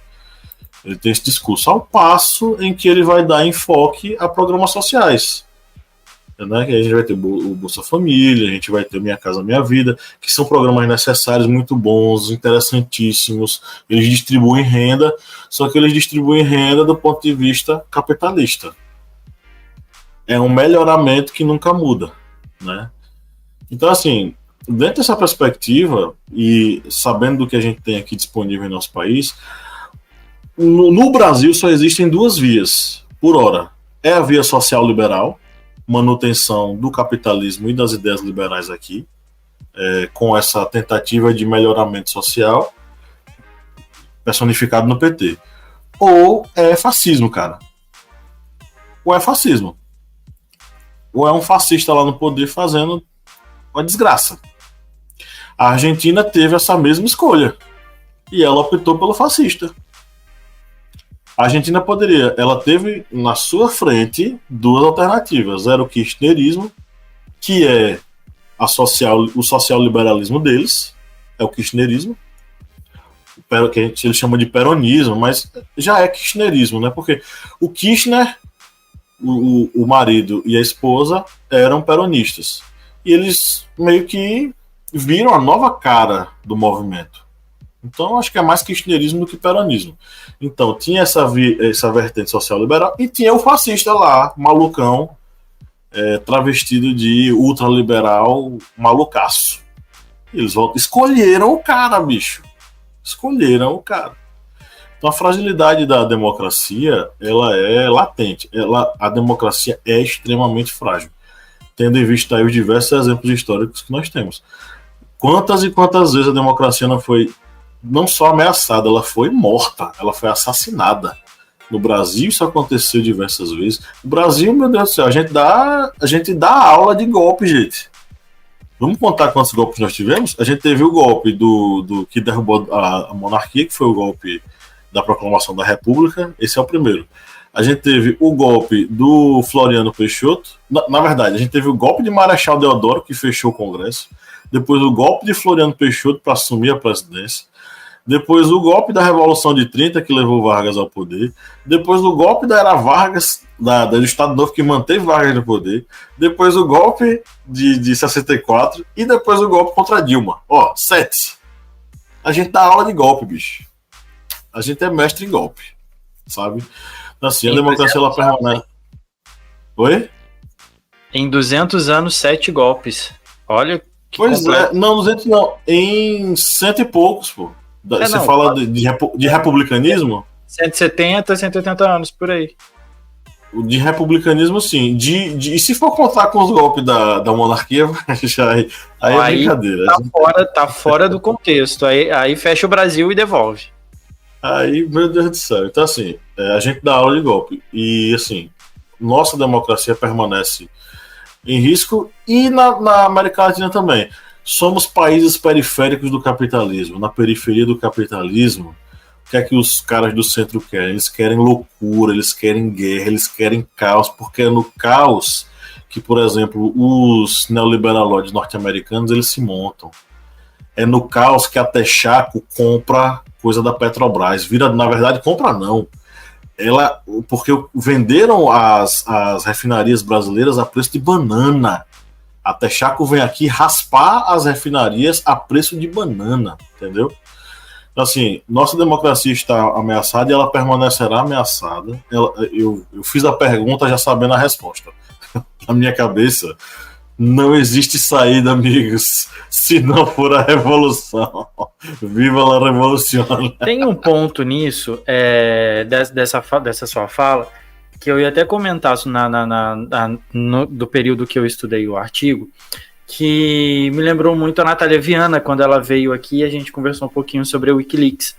Ele tem esse discurso, ao passo em que ele vai dar enfoque a programas sociais. Né? Que a gente vai ter o Bolsa Família, a gente vai ter Minha Casa Minha Vida, que são programas necessários, muito bons, interessantíssimos. Eles distribuem renda, só que eles distribuem renda do ponto de vista capitalista. É um melhoramento que nunca muda, né? Então, assim, dentro dessa perspectiva, e sabendo do que a gente tem aqui disponível em nosso país, no Brasil só existem duas vias, por hora. É a via social liberal, manutenção do capitalismo e das ideias liberais aqui, com essa tentativa de melhoramento social, personificado no PT. Ou é fascismo, cara. Ou é fascismo. Ou é um fascista lá no poder fazendo uma desgraça. A Argentina teve essa mesma escolha. E ela optou pelo fascista. A Argentina ela teve na sua frente duas alternativas. Era o kirchnerismo, que é o social-liberalismo deles, é o kirchnerismo, que eles chamam de peronismo, mas já é kirchnerismo, né? Porque o Kirchner, o marido e a esposa eram peronistas. E eles meio que viram a nova cara do movimento. Então, acho que é mais kirchnerismo do que peronismo. Então, tinha essa vertente social-liberal e tinha o fascista lá, malucão, travestido de ultraliberal malucaço. Eles escolheram o cara, bicho. Escolheram o cara. Então, a fragilidade da democracia, ela é latente. A democracia é extremamente frágil. Tendo em vista aí os diversos exemplos históricos que nós temos. Quantas e quantas vezes a democracia não foi não só ameaçada, ela foi morta, ela foi assassinada. No Brasil isso aconteceu diversas vezes. O Brasil, meu Deus do céu, a gente dá aula de golpe, gente. Vamos contar quantos golpes nós tivemos? A gente teve o golpe do que derrubou a monarquia, que foi o golpe da proclamação da República. Esse é o primeiro. A gente teve o golpe do Floriano Peixoto. Na verdade, a gente teve o golpe de Marechal Deodoro, que fechou o Congresso. Depois o golpe de Floriano Peixoto para assumir a presidência. Depois o golpe da Revolução de 30, que levou Vargas ao poder. Depois o golpe da Era Vargas, do Estado Novo, que manteve Vargas no poder. Depois o golpe de 64. E depois o golpe contra Dilma. 7. A gente dá aula de golpe, bicho. A gente é mestre em golpe, sabe? Então, assim, a democracia, ela permanece. Oi? Em 200 anos, 7 golpes. Olha que pois completo. Não, 200 não. Em 100 e poucos, pô. Você fala de republicanismo? 170, 180 anos, por aí. De republicanismo, sim. E se for contar com os golpes da monarquia, aí é brincadeira. Tá fora do contexto. Aí fecha o Brasil e devolve. Aí, meu Deus do céu. Então, assim, a gente dá aula de golpe. E, assim, nossa democracia permanece em risco e na América Latina também. Somos países periféricos do capitalismo. Na periferia do capitalismo, o que é que os caras do centro querem? Eles querem loucura, eles querem guerra, eles querem caos, porque é no caos que, por exemplo, os neoliberalóides norte-americanos eles se montam. É no caos que a Texaco compra coisa da Petrobras. Vira, na verdade, compra não. Porque venderam as refinarias brasileiras a preço de banana. A Texaco vem aqui raspar as refinarias a preço de banana, entendeu? Então, assim, nossa democracia está ameaçada e ela permanecerá ameaçada. Eu fiz a pergunta já sabendo a resposta. Na minha cabeça, não existe saída, amigos, se não for a revolução. Viva a revolução! Tem um ponto nisso, dessa sua fala, que eu ia até comentar do período que eu estudei o artigo, que me lembrou muito a Natália Viana, quando ela veio aqui, a gente conversou um pouquinho sobre a Wikileaks.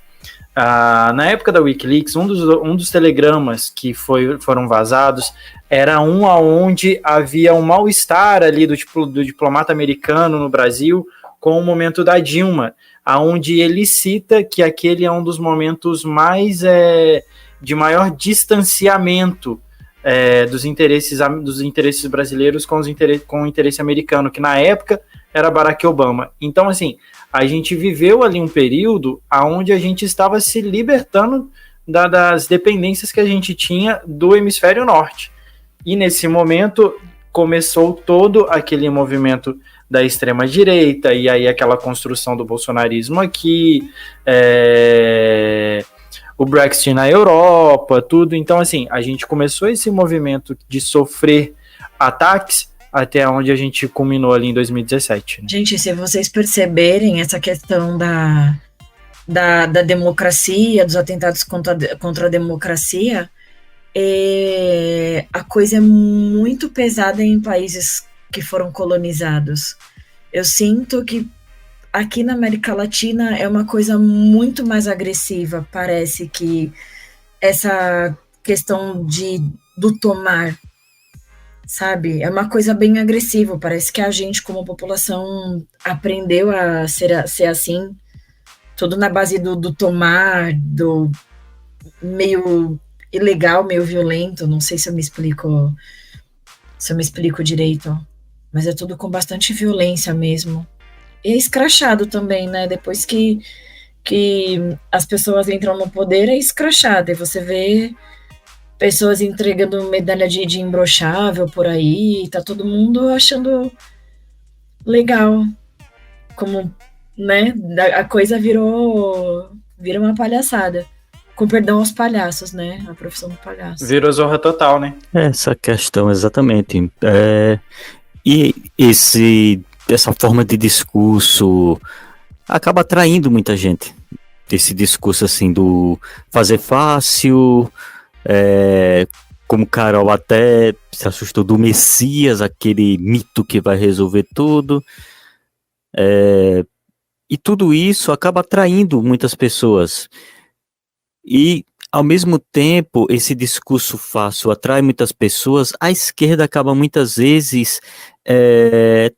Na época da Wikileaks, um dos telegramas que foram vazados era um onde havia um mal-estar ali do diplomata americano no Brasil com o momento da Dilma, aonde ele cita que aquele é um dos momentos mais de maior distanciamento dos interesses brasileiros com o interesse americano, que na época era Barack Obama. Então, assim, a gente viveu ali um período onde a gente estava se libertando das dependências que a gente tinha do hemisfério norte. E nesse momento começou todo aquele movimento da extrema-direita, e aí aquela construção do bolsonarismo aqui, o Brexit na Europa, tudo. Então, assim, a gente começou esse movimento de sofrer ataques até onde a gente culminou ali em 2017. Né? Gente, se vocês perceberem essa questão da democracia, dos atentados contra a democracia, a coisa é muito pesada em países que foram colonizados. Eu sinto que aqui na América Latina é uma coisa muito mais agressiva. Parece que essa questão do tomar, sabe, é uma coisa bem agressiva. Parece que a gente, como população, aprendeu a ser assim, tudo na base do tomar, do meio ilegal, meio violento. Não sei se eu me explico direito, mas é tudo com bastante violência mesmo. E é escrachado também, né? Depois que as pessoas entram no poder, é escrachado. E você vê pessoas entregando medalha de imbrochável por aí, tá todo mundo achando legal. Como, né? A coisa vira uma palhaçada. Com perdão aos palhaços, né? A profissão do palhaço. Virou Zorra Total, né? Essa questão, exatamente. E essa forma de discurso acaba atraindo muita gente. Esse discurso, assim, do fazer fácil, como Carol até se assustou do Messias, aquele mito que vai resolver tudo. E tudo isso acaba atraindo muitas pessoas. E, ao mesmo tempo, esse discurso fácil atrai muitas pessoas, a esquerda acaba muitas vezes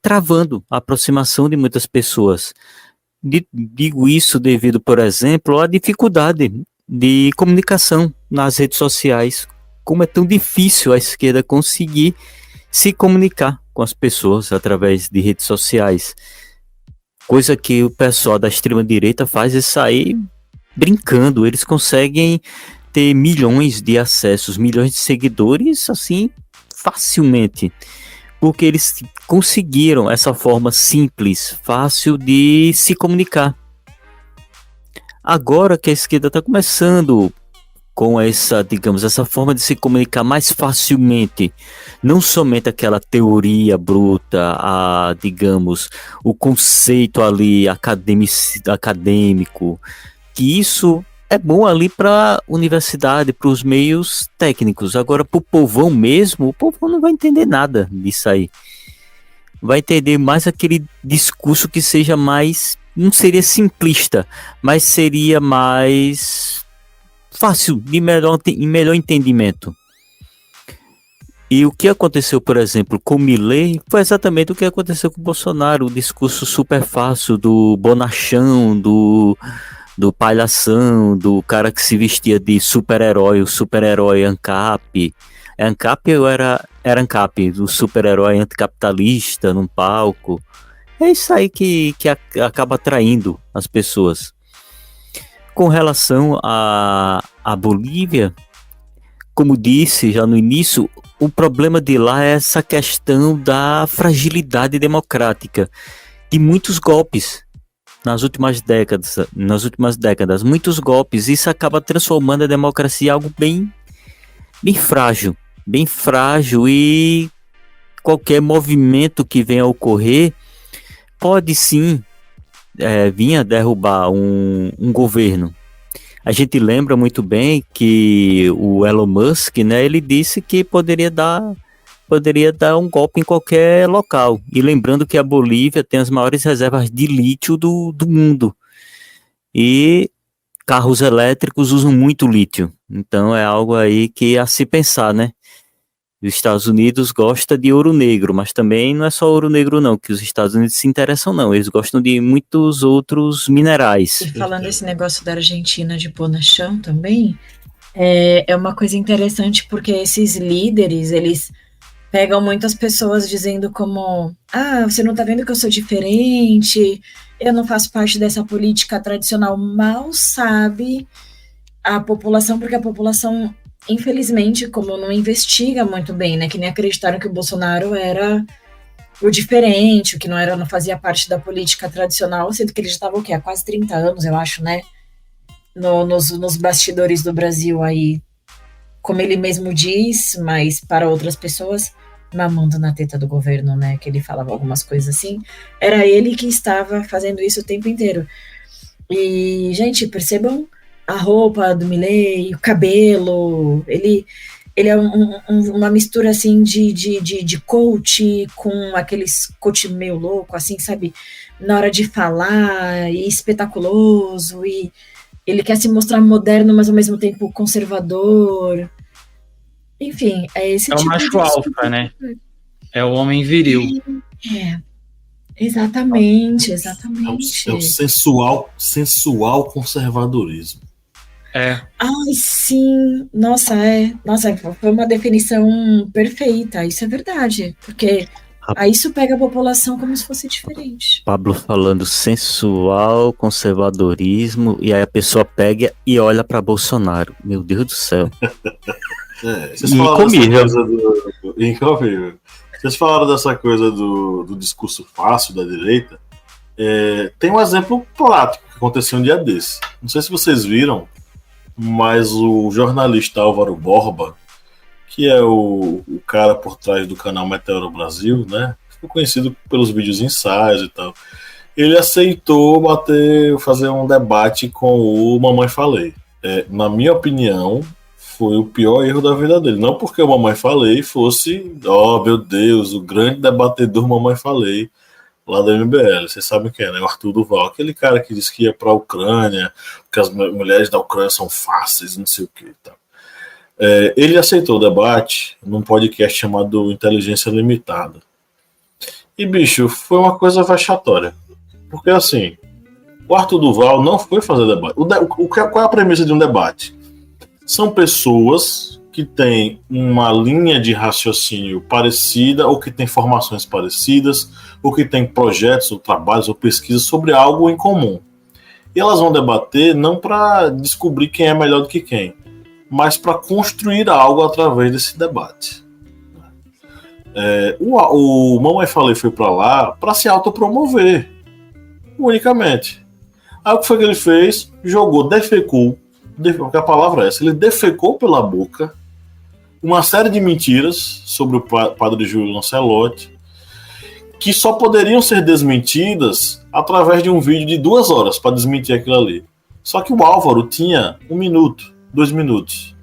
travando a aproximação de muitas pessoas. Digo isso devido, por exemplo, à dificuldade de comunicação nas redes sociais. Como é tão difícil a esquerda conseguir se comunicar com as pessoas através de redes sociais. Coisa que o pessoal da extrema-direita faz é sair brincando. Eles conseguem ter milhões de acessos, milhões de seguidores, assim, facilmente. Porque eles conseguiram essa forma simples, fácil de se comunicar. Agora que a esquerda está começando com essa, digamos, essa forma de se comunicar mais facilmente, não somente aquela teoria bruta, digamos, o conceito ali acadêmico, que isso é bom ali para a universidade, para os meios técnicos. Agora, para o povão mesmo, o povão não vai entender nada disso aí. Vai entender mais aquele discurso que seja mais, não seria simplista, mas seria mais fácil, de melhor entendimento. E o que aconteceu, por exemplo, com Milei foi exatamente o que aconteceu com o Bolsonaro, o discurso super fácil do bonachão, do palhação, do cara que se vestia de super-herói, o super-herói ANCAP. ANCAP ou era ANCAP, o super-herói anticapitalista num palco. É isso aí que acaba atraindo as pessoas. Com relação à Bolívia, como disse já no início, o problema de lá é essa questão da fragilidade democrática, de muitos golpes nas últimas décadas, muitos golpes. Isso acaba transformando a democracia em algo bem frágil, e qualquer movimento que venha a ocorrer pode sim vir a derrubar um governo. A gente lembra muito bem que o Elon Musk, né, ele disse que poderia dar um golpe em qualquer local. E lembrando que a Bolívia tem as maiores reservas de lítio do mundo. E carros elétricos usam muito lítio. Então é algo aí que a se pensar, né? Os Estados Unidos gostam de ouro negro, mas também não é só ouro negro não, que os Estados Unidos se interessam não, eles gostam de muitos outros minerais. E falando esse negócio da Argentina de bonachão também, é uma coisa interessante porque esses líderes, eles pegam muitas pessoas dizendo como, você não tá vendo que eu sou diferente, eu não faço parte dessa política tradicional. Mal sabe a população, porque a população, infelizmente, como não investiga muito bem, né, que nem acreditaram que o Bolsonaro era o diferente, o que não fazia parte da política tradicional, sendo que ele já estava o quê? Há quase 30 anos, eu acho, né, nos bastidores do Brasil aí, como ele mesmo diz, mas para outras pessoas, mamando na teta do governo, né, que ele falava algumas coisas assim, era ele que estava fazendo isso o tempo inteiro. E, gente, percebam a roupa do Milei, o cabelo, ele é uma mistura assim de coach com aqueles coach meio louco, assim, sabe, na hora de falar, e espetaculoso, e ele quer se mostrar moderno, mas ao mesmo tempo conservador. Enfim, é esse tipo de... É o macho alfa, né? É o homem viril. Exatamente. É o sensual conservadorismo. Ai, sim. Nossa, foi uma definição perfeita. Isso é verdade. Porque aí isso pega a população como se fosse diferente. Pablo falando sensual, conservadorismo, e aí a pessoa pega e olha para Bolsonaro. Meu Deus do céu. Vocês falaram dessa coisa incrível. Vocês falaram dessa coisa do discurso fácil da direita. Tem um exemplo prático que aconteceu um dia desse. Não sei se vocês viram, mas o jornalista Álvaro Borba, que é o cara por trás do canal Meteoro Brasil, né? Ficou conhecido pelos vídeos ensaios e tal. Ele aceitou fazer um debate com o Mamãe Falei. Na minha opinião, foi o pior erro da vida dele. Não porque o Mamãe Falei fosse, meu Deus, o grande debatedor Mamãe Falei, lá da MBL. Vocês sabem quem é, né? O Arthur Duval, aquele cara que disse que ia pra Ucrânia, que as mulheres da Ucrânia são fáceis, não sei o que. Tá. Ele aceitou o debate num podcast chamado Inteligência Limitada. E, bicho, foi uma coisa vexatória. Porque, assim, o Arthur Duval não foi fazer debate. Qual é a premissa de um debate? São pessoas que têm uma linha de raciocínio parecida, ou que têm formações parecidas, ou que têm projetos, ou trabalhos, ou pesquisas sobre algo em comum. E elas vão debater não para descobrir quem é melhor do que quem, mas para construir algo através desse debate. O Mamãe Falei foi para lá para se autopromover, unicamente. Aí o que foi que ele fez? Defecou, porque a palavra é essa, ele defecou pela boca uma série de mentiras sobre o padre Júlio Lancelotti, que só poderiam ser desmentidas através de um vídeo de 2 horas para desmentir aquilo ali. Só que o Álvaro tinha 1 minuto, 2 minutos.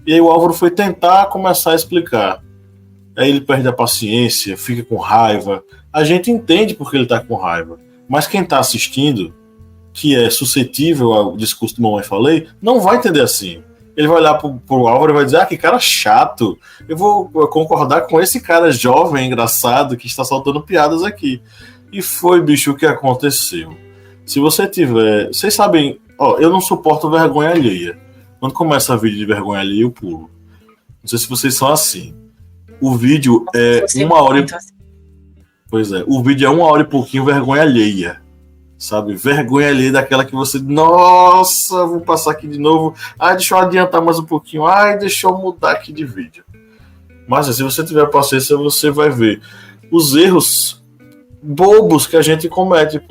E aí o Álvaro foi tentar começar a explicar. Aí ele perde a paciência, fica com raiva. A gente entende porque ele está com raiva. Mas quem está assistindo, que é suscetível ao discurso do Mamãe Falei, não vai entender assim. ele vai olhar pro Álvaro e vai dizer, que cara chato, eu vou concordar com esse cara jovem, engraçado, que está soltando piadas aqui. E foi, bicho, o que aconteceu. Se você tiver... Vocês sabem, eu não suporto vergonha alheia. Quando começa vídeo de vergonha alheia, eu pulo. Não sei se vocês são assim. O vídeo é 1h. Pois é, o vídeo é 1h e pouquinho vergonha alheia. Sabe? Vergonha alheia daquela que você... Nossa, vou passar aqui de novo. Deixa eu adiantar mais um pouquinho. Deixa eu mudar aqui de vídeo. Mas se você tiver paciência, você vai ver os erros bobos que a gente comete.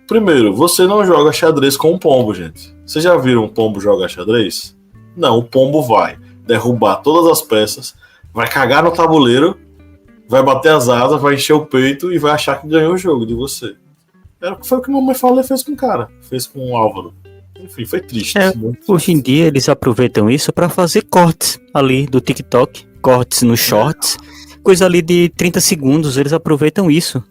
Primeiro, você não joga xadrez com um pombo, gente. Vocês já viram um pombo jogar xadrez? Não, o pombo vai derrubar todas as peças, vai cagar no tabuleiro, vai bater as asas, vai encher o peito e vai achar que ganhou o jogo de você. Foi o que a mamãe falou e fez com o cara. Fez com o Álvaro. Enfim, foi triste. Hoje em dia eles aproveitam isso para fazer cortes ali do TikTok, cortes nos shorts, coisa ali de 30 segundos, eles aproveitam isso.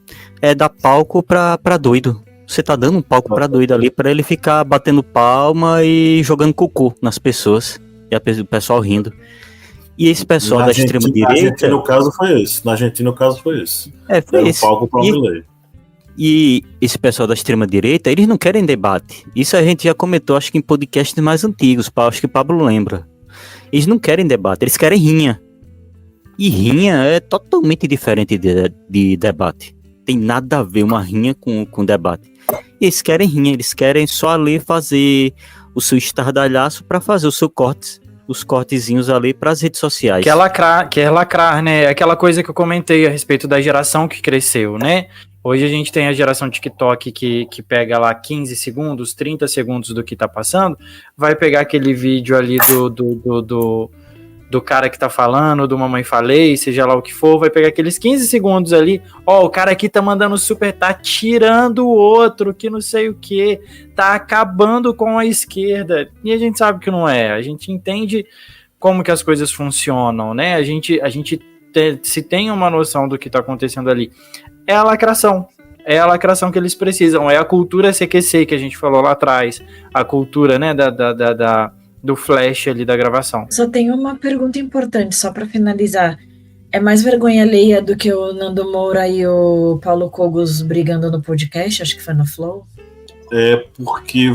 Dar palco pra doido. Você tá dando um palco pra doido ali, pra ele ficar batendo palma e jogando cocô nas pessoas. E o pessoal rindo. E esse pessoal da extrema-direita... Na Argentina, o caso foi esse. Foi esse. Um palco pra Milei. E esse pessoal da extrema-direita, eles não querem debate. Isso a gente já comentou, acho que em podcasts mais antigos, acho que o Pablo lembra. Eles não querem debate, eles querem rinha. E rinha é totalmente diferente de debate. Tem nada a ver uma rinha com debate. E eles querem rinha, eles querem só ali fazer o seu estardalhaço para fazer o seu corte, os cortezinhos ali para as redes sociais. Quer lacrar, né? Aquela coisa que eu comentei a respeito da geração que cresceu, né? Hoje a gente tem a geração TikTok que pega lá 15 segundos, 30 segundos do que tá passando, vai pegar aquele vídeo ali do cara que tá falando, do Mamãe Falei, seja lá o que for, vai pegar aqueles 15 segundos ali, o cara aqui tá mandando super, tá tirando o outro, que não sei o que, tá acabando com a esquerda, e a gente sabe que não é, a gente entende como que as coisas funcionam, né, a gente se tem uma noção do que tá acontecendo ali, é a lacração que eles precisam, é a cultura CQC que a gente falou lá atrás, a cultura, né, do flash ali da gravação. Só tem uma pergunta importante, só para finalizar. É mais vergonha alheia do que o Nando Moura e o Paulo Cogos brigando no podcast? Acho que foi no Flow. Porque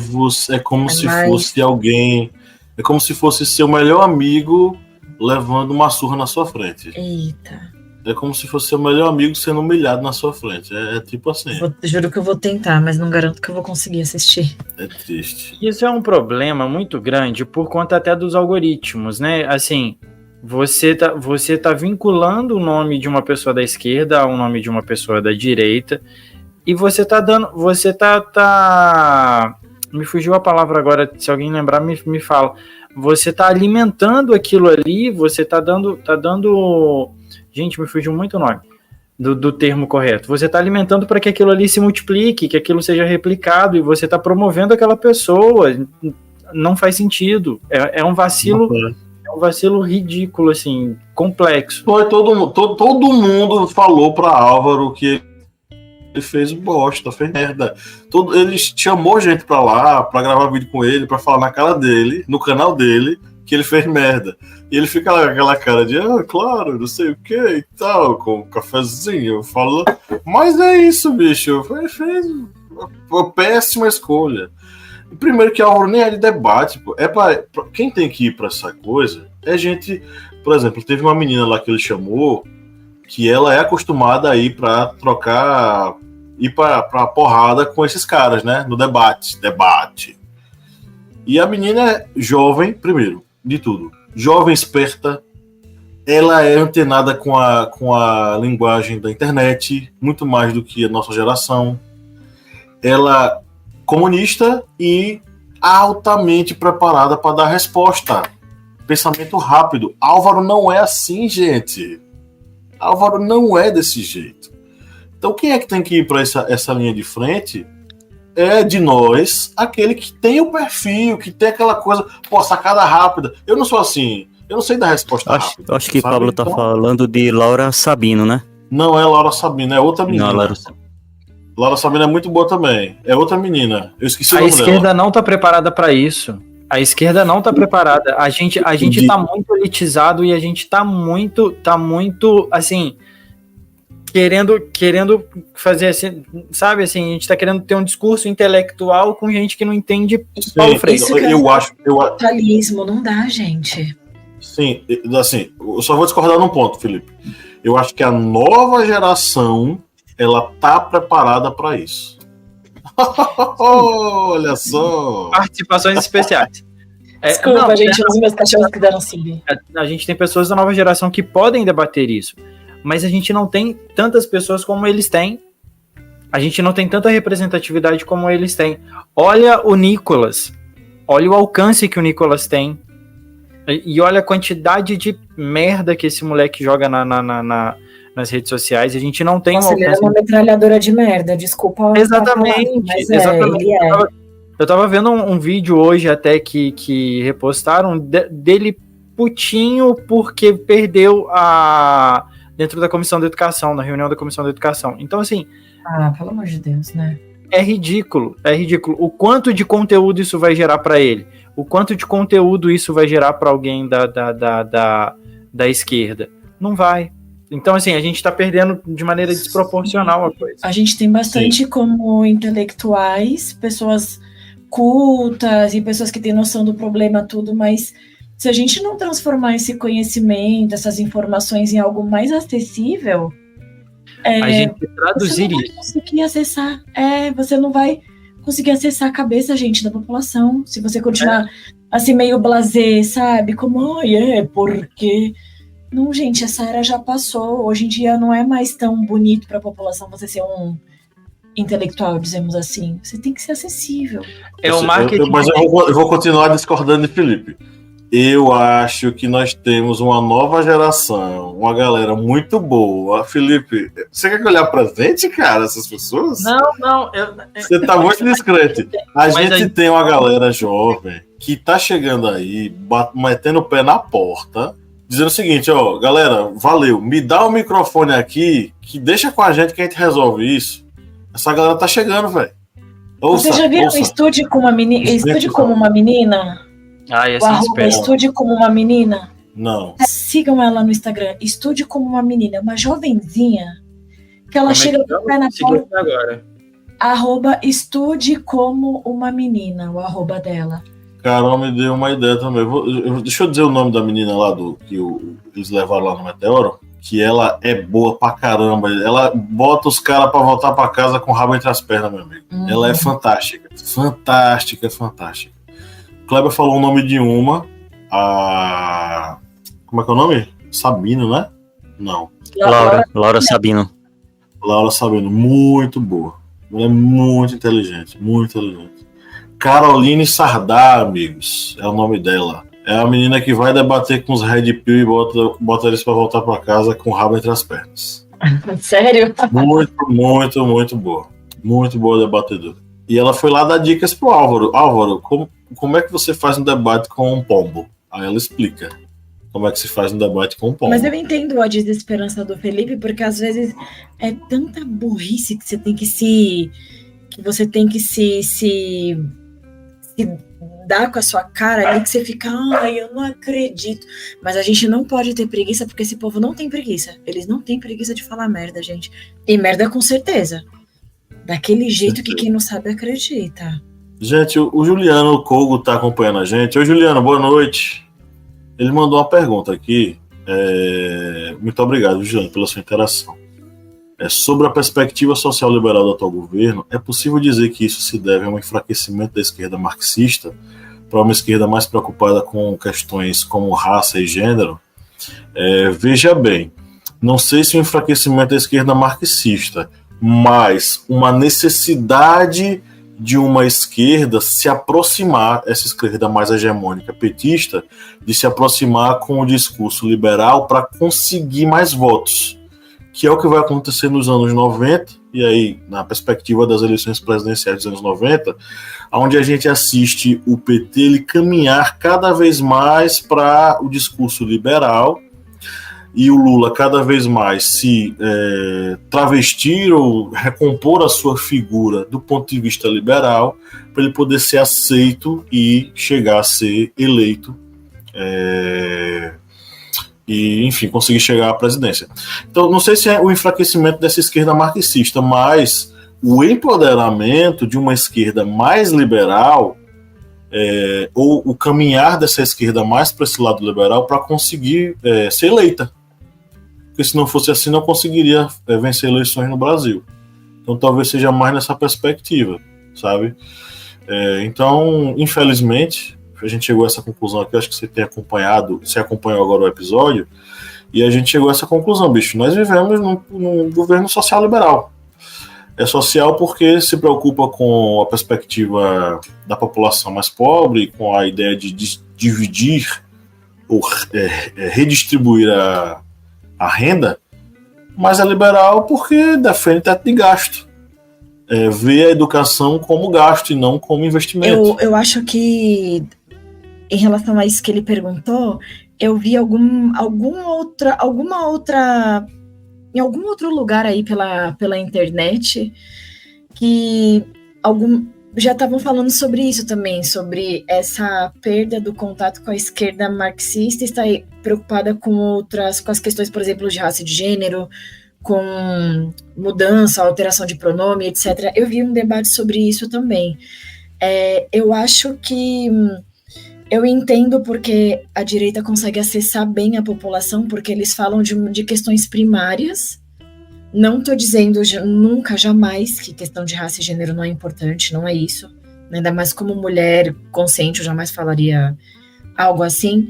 é como se fosse alguém... É como se fosse seu melhor amigo levando uma surra na sua frente. Eita. É como se fosse seu melhor amigo sendo humilhado na sua frente. É tipo assim. Juro que eu vou tentar, mas não garanto que eu vou conseguir assistir. É triste. Isso é um problema muito grande por conta até dos algoritmos, né? Assim, você tá vinculando o nome de uma pessoa da esquerda ao nome de uma pessoa da direita e você tá dando... Você tá... Me fugiu a palavra agora, se alguém lembrar, me fala. Você tá alimentando aquilo ali, você tá dando... Gente, me fugiu muito o nome do termo correto. Você está alimentando para que aquilo ali se multiplique, que aquilo seja replicado, e você está promovendo aquela pessoa. Não faz sentido. É um vacilo. É um vacilo ridículo, assim, complexo. Todo mundo falou para Álvaro que ele fez bosta, fez merda. Ele chamou gente para lá, para gravar vídeo com ele, para falar na cara dele, no canal dele, que ele fez merda. E ele fica lá com aquela cara de, claro, não sei o que e tal, com um cafezinho, falando. Mas é isso, bicho. Fez uma péssima escolha. Primeiro que a Álvaro nem é de debate, pô. Quem tem que ir pra essa coisa é gente. Por exemplo, teve uma menina lá que ele chamou, que ela é acostumada a ir pra trocar, ir pra porrada com esses caras, né? No debate. E a menina é jovem, primeiro, de tudo. Jovem, esperta, ela é antenada com a linguagem da internet, muito mais do que a nossa geração. Ela é comunista e altamente preparada para dar resposta. Pensamento rápido. Álvaro não é assim, gente. Álvaro não é desse jeito. Então quem é que tem que ir para essa linha de frente? É de nós, aquele que tem o perfil, que tem aquela coisa, sacada rápida. Eu não sou assim, eu não sei dar resposta rápida. Acho que o Pablo tá falando de Laura Sabino, né? Não é Laura Sabino, é outra menina. Não, Laura Sabino é muito boa também, é outra menina. Eu esqueci o nome dela. A esquerda não tá preparada para isso. A esquerda não tá preparada. A gente tá muito elitizado e a gente tá muito, assim, querendo fazer assim, sabe, assim, a gente tá querendo ter um discurso intelectual com gente que não entende Paulo Freire. Isso que eu acho. Capitalismo não dá, gente. Sim, assim, eu só vou discordar num ponto, Felipe. Eu acho que a nova geração, ela tá preparada para isso. Olha só. Participações especiais. Desculpa, gente, os meus cachorros que deram subir. A gente tem pessoas da nova geração que podem debater isso, mas a gente não tem tantas pessoas como eles têm. A gente não tem tanta representatividade como eles têm. Olha o Nicolas. Olha o alcance que o Nicolas tem. E olha a quantidade de merda que esse moleque joga nas redes sociais. A gente não tem Nossa, ele é uma metralhadora de merda, desculpa. Exatamente. Mas exatamente. Ele é. Eu tava vendo um vídeo hoje até que repostaram dele putinho porque perdeu dentro da Comissão da Educação, na reunião da Comissão da Educação. Então, assim... Ah, pelo amor de Deus, né? É ridículo. O quanto de conteúdo isso vai gerar para ele? O quanto de conteúdo isso vai gerar para alguém da esquerda? Não vai. Então, assim, a gente tá perdendo de maneira desproporcional a coisa. A gente tem bastante como intelectuais, pessoas cultas e pessoas que têm noção do problema, tudo, mas se a gente não transformar esse conhecimento, essas informações em algo mais acessível, a gente traduzir você não vai conseguir acessar. Você não vai conseguir acessar a cabeça, gente, da população. Se você continuar assim, meio blasé, sabe? Como, porque... Não, gente, essa era já passou. Hoje em dia não é mais tão bonito para a população você ser um intelectual, dizemos assim. Você tem que ser acessível. É o marketing. Mas eu vou continuar discordando de Felipe. Eu acho que nós temos uma nova geração, uma galera muito boa. Felipe, você quer que eu olhar pra frente, cara, essas pessoas? Não. Você tá muito discreto. A gente tem uma galera jovem que tá chegando aí, metendo o pé na porta, dizendo o seguinte, ó, galera, valeu, me dá o microfone aqui, que deixa com a gente que a gente resolve isso. Essa galera tá chegando, velho. Você já viu Estude como uma menina? Estude como uma menina? Estude como uma menina? Não. Sigam ela no Instagram. Estude como uma menina. Uma jovenzinha que ela chega com o pé na porta. Agora. @estude como uma menina. O @ dela. Carol me deu uma ideia também. Deixa eu dizer o nome da menina lá que eles levaram lá no Meteoro. Que ela é boa pra caramba. Ela bota os caras pra voltar pra casa com o rabo entre as pernas, meu amigo. Ela é fantástica. Fantástica. Kleber falou o nome de uma. Como é que é o nome? Sabino, né? Não. Laura Sabino. Laura Sabino. Muito boa. Ela é muito inteligente. Caroline Sardá, amigos. É o nome dela. É a menina que vai debater com os Red Pill e bota eles pra voltar pra casa com o rabo entre as pernas. Sério? Muito boa. Muito boa debatedora. E ela foi lá dar dicas pro Álvaro. Álvaro, como é que você faz um debate com um pombo? Aí ela explica como é que se faz um debate com um pombo. Mas eu entendo a desesperança do Felipe, porque às vezes é tanta burrice que você tem que se dar com a sua cara ali, que você fica, eu não acredito. Mas a gente não pode ter preguiça, porque esse povo não tem preguiça. Eles não têm preguiça de falar merda, gente. Tem merda com certeza. Daquele jeito que quem não sabe acredita. Gente, o Juliano Kogo tá acompanhando a gente. Oi, Juliano, boa noite. Ele mandou uma pergunta aqui. Muito obrigado, Juliano, pela sua interação. Sobre a perspectiva social liberal do atual governo, é possível dizer que isso se deve a um enfraquecimento da esquerda marxista para uma esquerda mais preocupada com questões como raça e gênero? Veja bem, não sei se o enfraquecimento da esquerda marxista, mas uma necessidade de uma esquerda se aproximar, essa esquerda mais hegemônica petista, de se aproximar com o discurso liberal para conseguir mais votos, que é o que vai acontecer nos anos 90, e aí na perspectiva das eleições presidenciais dos anos 90, onde a gente assiste o PT ele caminhar cada vez mais para o discurso liberal, e o Lula cada vez mais se travestir ou recompor a sua figura do ponto de vista liberal, para ele poder ser aceito e chegar a ser eleito e, enfim, conseguir chegar à presidência. Então, não sei se é o enfraquecimento dessa esquerda marxista, mas o empoderamento de uma esquerda mais liberal, ou o caminhar dessa esquerda mais para esse lado liberal para conseguir ser eleita. Porque se não fosse assim, não conseguiria vencer eleições no Brasil. Então talvez seja mais nessa perspectiva, sabe? Então, infelizmente, a gente chegou a essa conclusão aqui, acho que você tem acompanhado, você acompanhou agora o episódio, e a gente chegou a essa conclusão, bicho, nós vivemos num governo social-liberal. É social porque se preocupa com a perspectiva da população mais pobre, com a ideia de dividir ou redistribuir a renda, mas é liberal porque defende teto de gasto. Vê a educação como gasto e não como investimento. Eu acho que, em relação a isso que ele perguntou, eu vi em algum outro lugar aí pela internet que já estavam falando sobre isso também, sobre essa perda do contato com a esquerda marxista, está aí preocupada com as questões, por exemplo, de raça e de gênero, com mudança, alteração de pronome, etc. Eu vi um debate sobre isso também. Eu acho que eu entendo porque a direita consegue acessar bem a população, porque eles falam de questões primárias. Não estou dizendo nunca, jamais, que questão de raça e gênero não é importante, não é isso. Ainda mais como mulher consciente, eu jamais falaria algo assim.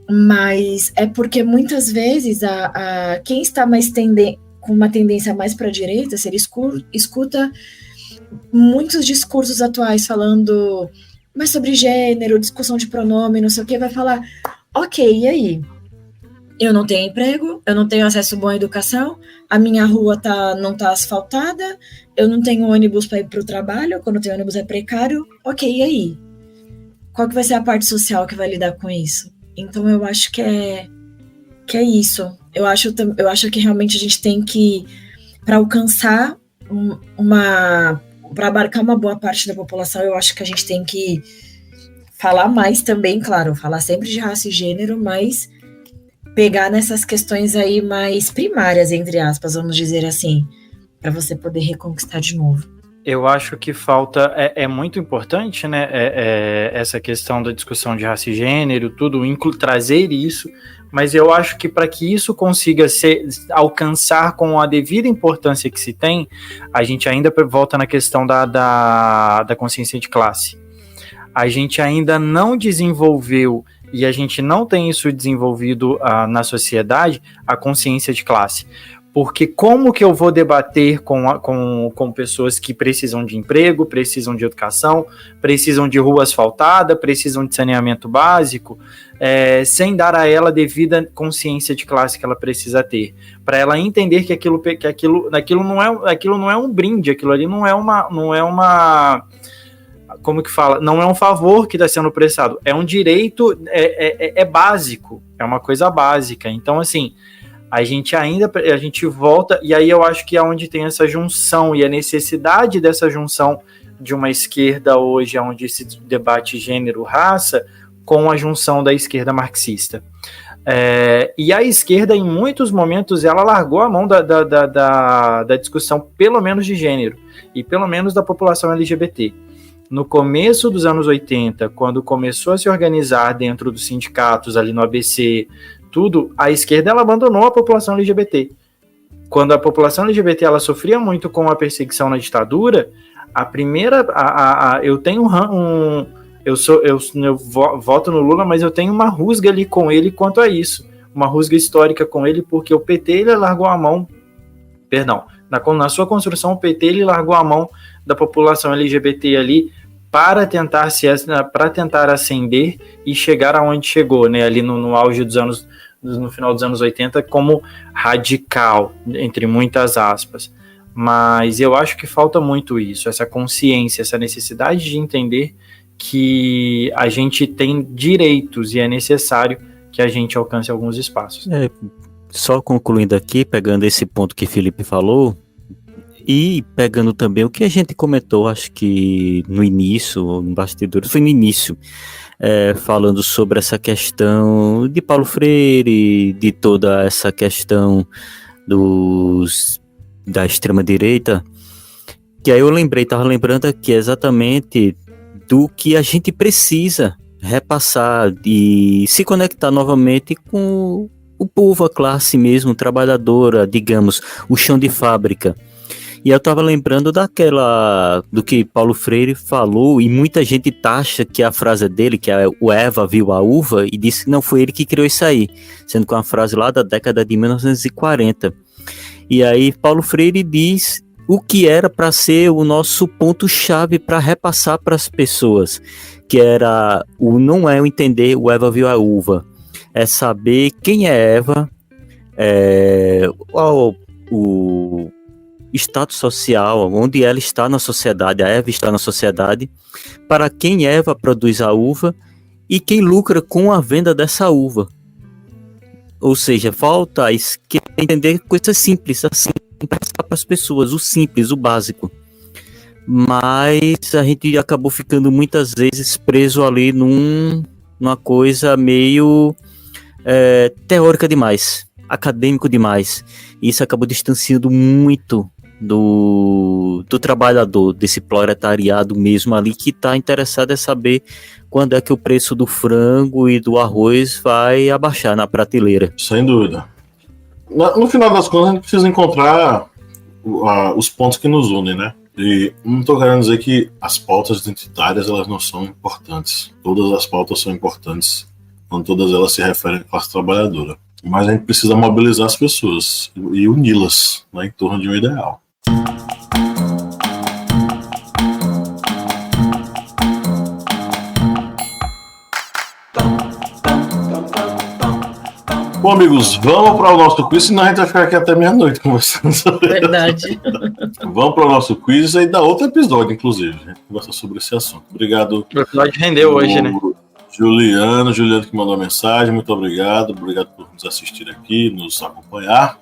Mas é porque muitas vezes quem está mais com uma tendência mais para a direita, se ele escuta muitos discursos atuais falando mais sobre gênero, discussão de pronome, não sei o que, vai falar, ok, e aí? Eu não tenho emprego, eu não tenho acesso bom à educação, a minha rua não tá asfaltada, eu não tenho ônibus para ir para o trabalho, quando tem ônibus é precário, ok, e aí? Qual que vai ser a parte social que vai lidar com isso? Então eu acho que é isso. Eu acho que realmente a gente tem que, para alcançar para abarcar uma boa parte da população, eu acho que a gente tem que falar mais também, claro, falar sempre de raça e gênero, mas pegar nessas questões aí mais primárias, entre aspas, vamos dizer assim, para você poder reconquistar de novo. Eu acho que falta, é muito importante, né, essa questão da discussão de raça e gênero, tudo, trazer isso, mas eu acho que para que isso consiga alcançar com a devida importância que se tem, a gente ainda volta na questão da consciência de classe. A gente ainda não desenvolveu, e a gente não tem isso desenvolvido na sociedade, a consciência de classe. Porque como que eu vou debater com pessoas que precisam de emprego, precisam de educação, precisam de rua asfaltada, precisam de saneamento básico, sem dar a ela a devida consciência de classe que ela precisa ter, para ela entender que aquilo não é um brinde, aquilo ali não é uma como que fala? Não é um favor que está sendo prestado, é um direito, é básico, é uma coisa básica. Então, assim, a gente volta, e aí eu acho que é onde tem essa junção e a necessidade dessa junção de uma esquerda hoje, onde se debate gênero, raça, com a junção da esquerda marxista. E a esquerda, em muitos momentos, ela largou a mão da discussão, pelo menos de gênero, e pelo menos da população LGBT. No começo dos anos 80, quando começou a se organizar dentro dos sindicatos, ali no ABC, tudo, a esquerda ela abandonou a população LGBT. Quando a população LGBT ela sofria muito com a perseguição na ditadura, eu tenho eu voto no Lula, mas eu tenho uma rusga ali com ele quanto a isso, uma rusga histórica com ele, porque o PT ele largou a mão, na sua construção o PT ele largou a mão da população LGBT ali para tentar ascender e chegar aonde chegou, né, ali no auge no final dos anos 80, como radical, entre muitas aspas. Mas eu acho que falta muito isso, essa consciência, essa necessidade de entender que a gente tem direitos e é necessário que a gente alcance alguns espaços. Só concluindo aqui, pegando esse ponto que Felipe falou, e pegando também o que a gente comentou, acho que no início, no bastidores, foi no início, falando sobre essa questão de Paulo Freire, de toda essa questão da extrema-direita, que aí eu estava lembrando aqui exatamente do que a gente precisa repassar e se conectar novamente com o povo, a classe mesmo, trabalhadora, digamos, o chão de fábrica. E eu estava lembrando do que Paulo Freire falou, e muita gente taxa que a frase dele, que é o Eva viu a uva, e disse que não foi ele que criou isso aí, sendo que é uma frase lá da década de 1940. E aí Paulo Freire diz o que era para ser o nosso ponto-chave para repassar para as pessoas, que era não é o entender o Eva viu a uva, é saber quem é Eva, o status social, onde ela está na sociedade, a Eva está na sociedade, para quem Eva produz a uva e quem lucra com a venda dessa uva. Ou seja, falta entender coisas simples, assim, para as pessoas, o simples, o básico. Mas a gente acabou ficando muitas vezes preso ali numa coisa meio teórica demais, acadêmico demais. E isso acabou distanciando muito do trabalhador, desse proletariado mesmo ali, que está interessado em saber quando é que o preço do frango e do arroz vai abaixar na prateleira. Sem dúvida. No final das contas, a gente precisa encontrar os pontos que nos unem, né? E não estou querendo dizer que as pautas identitárias elas não são importantes. Todas as pautas são importantes, quando todas elas se referem à classe trabalhadora. Mas a gente precisa mobilizar as pessoas e uni-las, né, em torno de um ideal. Bom, amigos, vamos para o nosso quiz, senão a gente vai ficar aqui até meia-noite conversando sobre isso. Verdade. Vamos para o nosso quiz e dá outro episódio, inclusive. A gente conversa sobre esse assunto. Obrigado. O episódio rendeu hoje, né? Juliano que mandou a mensagem, muito obrigado por nos assistir aqui, nos acompanhar.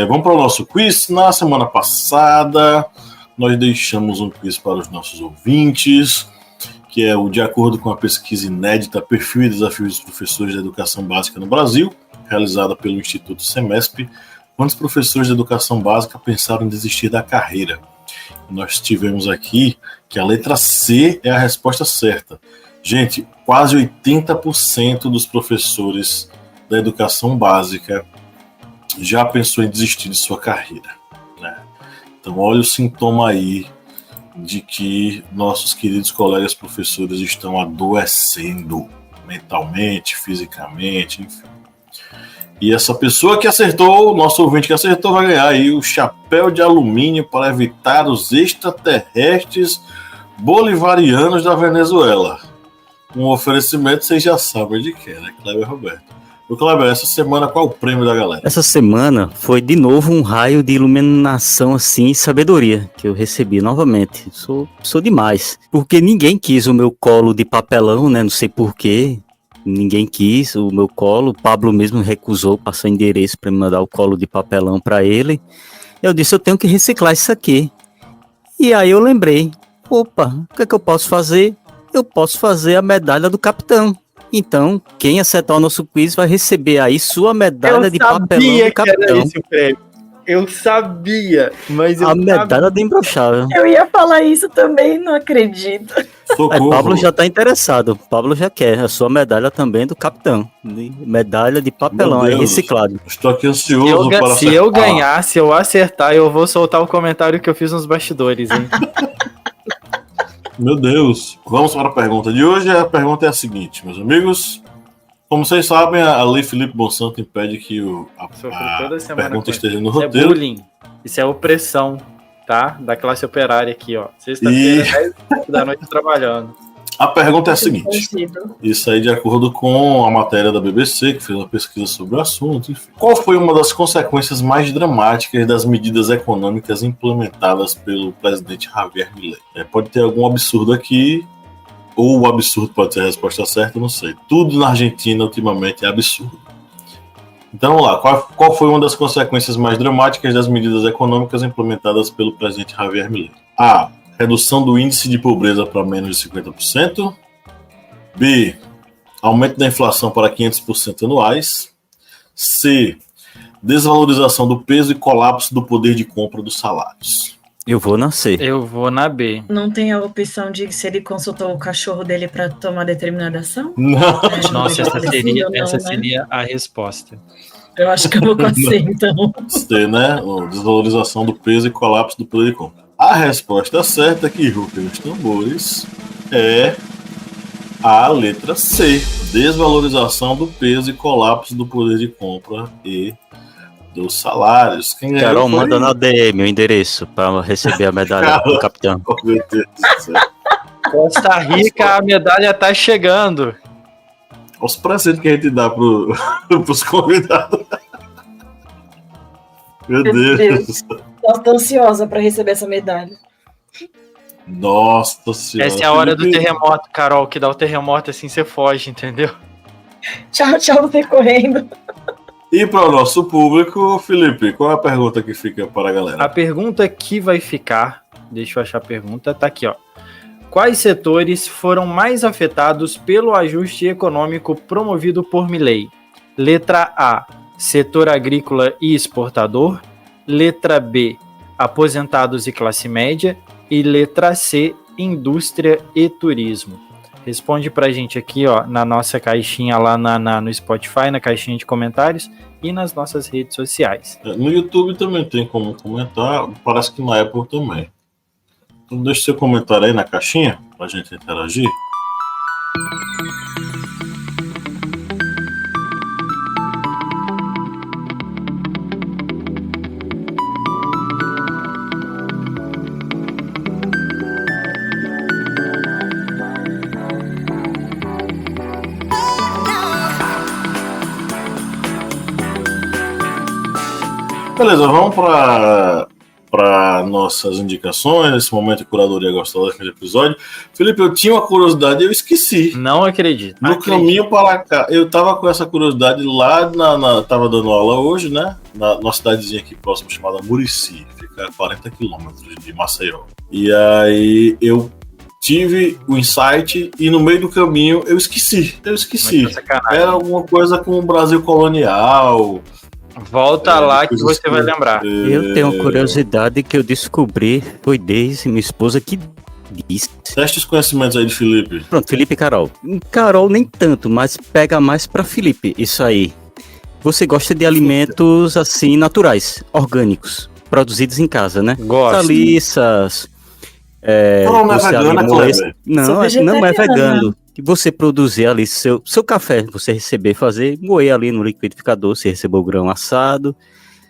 Vamos para o nosso quiz. Na semana passada, nós deixamos um quiz para os nossos ouvintes, que é o de acordo com a pesquisa inédita Perfil e Desafios dos Professores de Educação Básica no Brasil, realizada pelo Instituto Semesp. Quantos professores de educação básica pensaram em desistir da carreira? Nós tivemos aqui que a letra C é a resposta certa. Gente, quase 80% dos professores da educação básica já pensou em desistir de sua carreira, né? Então, olha o sintoma aí de que nossos queridos colegas professores estão adoecendo mentalmente, fisicamente, enfim. E essa pessoa que acertou, o nosso ouvinte que acertou, vai ganhar aí o chapéu de alumínio para evitar os extraterrestres bolivarianos da Venezuela. Um oferecimento, vocês já sabem de quem, né? Kleber Roberto. O Kleber, essa semana qual é o prêmio da galera? Essa semana foi de novo um raio de iluminação assim e sabedoria que eu recebi novamente. Sou demais. Porque ninguém quis o meu colo de papelão, né? Não sei porquê. Ninguém quis o meu colo. O Pablo mesmo recusou, passou endereço para me mandar o colo de papelão para ele. Eu disse, eu tenho que reciclar isso aqui. E aí eu lembrei, opa, o que é que eu posso fazer? Eu posso fazer a medalha do capitão. Então, quem acertar o nosso quiz vai receber aí sua medalha de papelão do capitão. Eu sabia, mas a medalha de imbrochável. Eu ia falar isso também, não acredito. Socorro. Pablo já tá interessado. Pablo já quer a sua medalha também do capitão. Medalha de papelão aí reciclado. Estou aqui ansioso para acertar. Se eu ganhar, se eu acertar, eu vou soltar o comentário que eu fiz nos bastidores, hein? Meu Deus. Vamos para a pergunta de hoje. A pergunta é a seguinte, meus amigos. Como vocês sabem, a Lei Felipe Monsanto impede que a pergunta esteja no roteiro. Isso é bullying. Isso é opressão, tá? Da classe operária aqui, ó. Sexta-feira, 10 da noite trabalhando. A pergunta é a seguinte. Isso aí de acordo com a matéria da BBC, que fez uma pesquisa sobre o assunto. Enfim. Qual foi uma das consequências mais dramáticas das medidas econômicas implementadas pelo presidente Javier Milei? Pode ter algum absurdo aqui, ou o absurdo pode ser a resposta certa, não sei. Tudo na Argentina ultimamente é absurdo. Então vamos lá, qual foi uma das consequências mais dramáticas das medidas econômicas implementadas pelo presidente Javier Milei? A. Redução do índice de pobreza para menos de 50%. B. Aumento da inflação para 500% anuais. C. Desvalorização do peso e colapso do poder de compra dos salários. Eu vou nascer. Eu vou na B. Não tem a opção de se ele consultou o cachorro dele para tomar determinada ação? Não. Nossa, essa Sim ou não, essa né? seria a resposta. Eu acho que eu vou com a C, então. C, né? Desvalorização do peso e colapso do poder de compra. A resposta certa aqui, rufem os tambores, é a letra C. Desvalorização do peso e colapso do poder de compra e dos salários. Quem ganhou Carol, foi... manda na DM o endereço para receber a medalha do capitão. Oh, meu Deus do céu. Costa Rica, a medalha tá chegando. Olha os presentes que a gente dá pros convidados. Meu Deus do céu. Eu tô ansiosa para receber essa medalha. Nossa senhora. Essa é a hora do Felipe, terremoto, Carol, que dá o terremoto assim você foge, entendeu? Tchau, tchau, vou ter correndo. E para o nosso público, Felipe, qual é a pergunta que fica para a galera? A pergunta que vai ficar, deixa eu achar a pergunta, tá aqui, ó. Quais setores foram mais afetados pelo ajuste econômico promovido por Milei? Letra A, setor agrícola e exportador. Letra B, aposentados e classe média. E letra C, indústria e turismo. Responde pra gente aqui, ó, na nossa caixinha lá no Spotify, na caixinha de comentários e nas nossas redes sociais. No YouTube também tem como comentar, parece que na Apple também. Então deixa seu comentário aí na caixinha pra gente interagir. Beleza, vamos para nossas indicações. Nesse momento, a curadoria gostou daquele episódio. Felipe, eu tinha uma curiosidade e eu esqueci. Não acredito. No caminho para cá, eu tava com essa curiosidade lá tava dando aula hoje, né? Numa cidadezinha aqui próxima chamada Murici, fica a 40 quilômetros de Maceió. E aí eu tive o insight e no meio do caminho eu esqueci. Era alguma coisa com o Brasil colonial. Volta lá que você vai lembrar. Eu tenho uma curiosidade que eu descobri, foi Deise, minha esposa, que disse. Teste os conhecimentos aí de Felipe. Pronto, Felipe e Carol. Carol nem tanto, mas pega mais pra Felipe, isso aí. Você gosta de alimentos, assim, naturais, orgânicos, produzidos em casa, né? Gosto. Saliças. Não é vegana, Kleber? Não é vegano. Que você produzir ali seu café, você receber, fazer, moer ali no liquidificador, você recebeu o grão assado.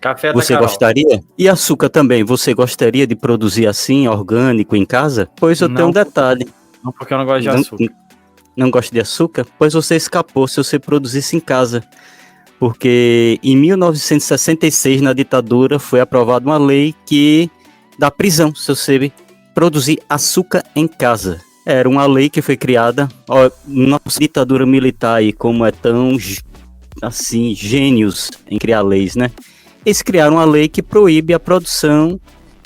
Café da Você Carol. gostaria? E açúcar também, você gostaria de produzir assim, orgânico, em casa? Pois eu tenho um detalhe. Não, porque eu não gosto de açúcar. Não gosta de açúcar? Pois você escapou se você produzisse em casa. Porque em 1966, na ditadura, foi aprovada uma lei que dá prisão se você produzir açúcar em casa. Era uma lei que foi criada, nossa ditadura militar aí, como é tão, assim, gênios em criar leis, né? Eles criaram uma lei que proíbe a produção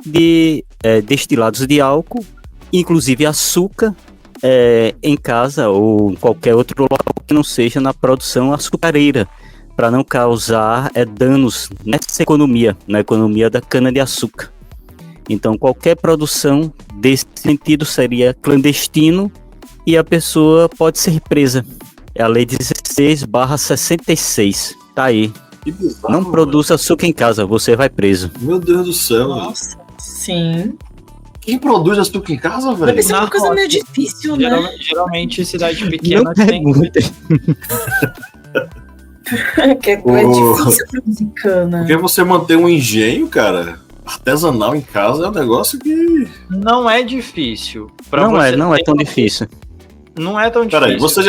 de destilados de álcool, inclusive açúcar, em casa ou em qualquer outro local que não seja na produção açucareira, para não causar danos nessa economia, na economia da cana-de-açúcar. Então, qualquer produção desse sentido seria clandestino e a pessoa pode ser presa. É a Lei 16/66. Tá aí. Que bizarro, Não produza açúcar em casa, você vai preso. Meu Deus do céu, velho. Nossa, sim. Quem produz açúcar em casa, velho? Deve ser uma Na coisa roça. meio difícil, né? Geralmente cidade pequena Não tem. pergunte. Que é difícil produzir cana. Porque você manter um engenho, cara, artesanal em casa é um negócio que... Não é difícil. Não é ter- tão difícil. Não é tão difícil. Peraí, você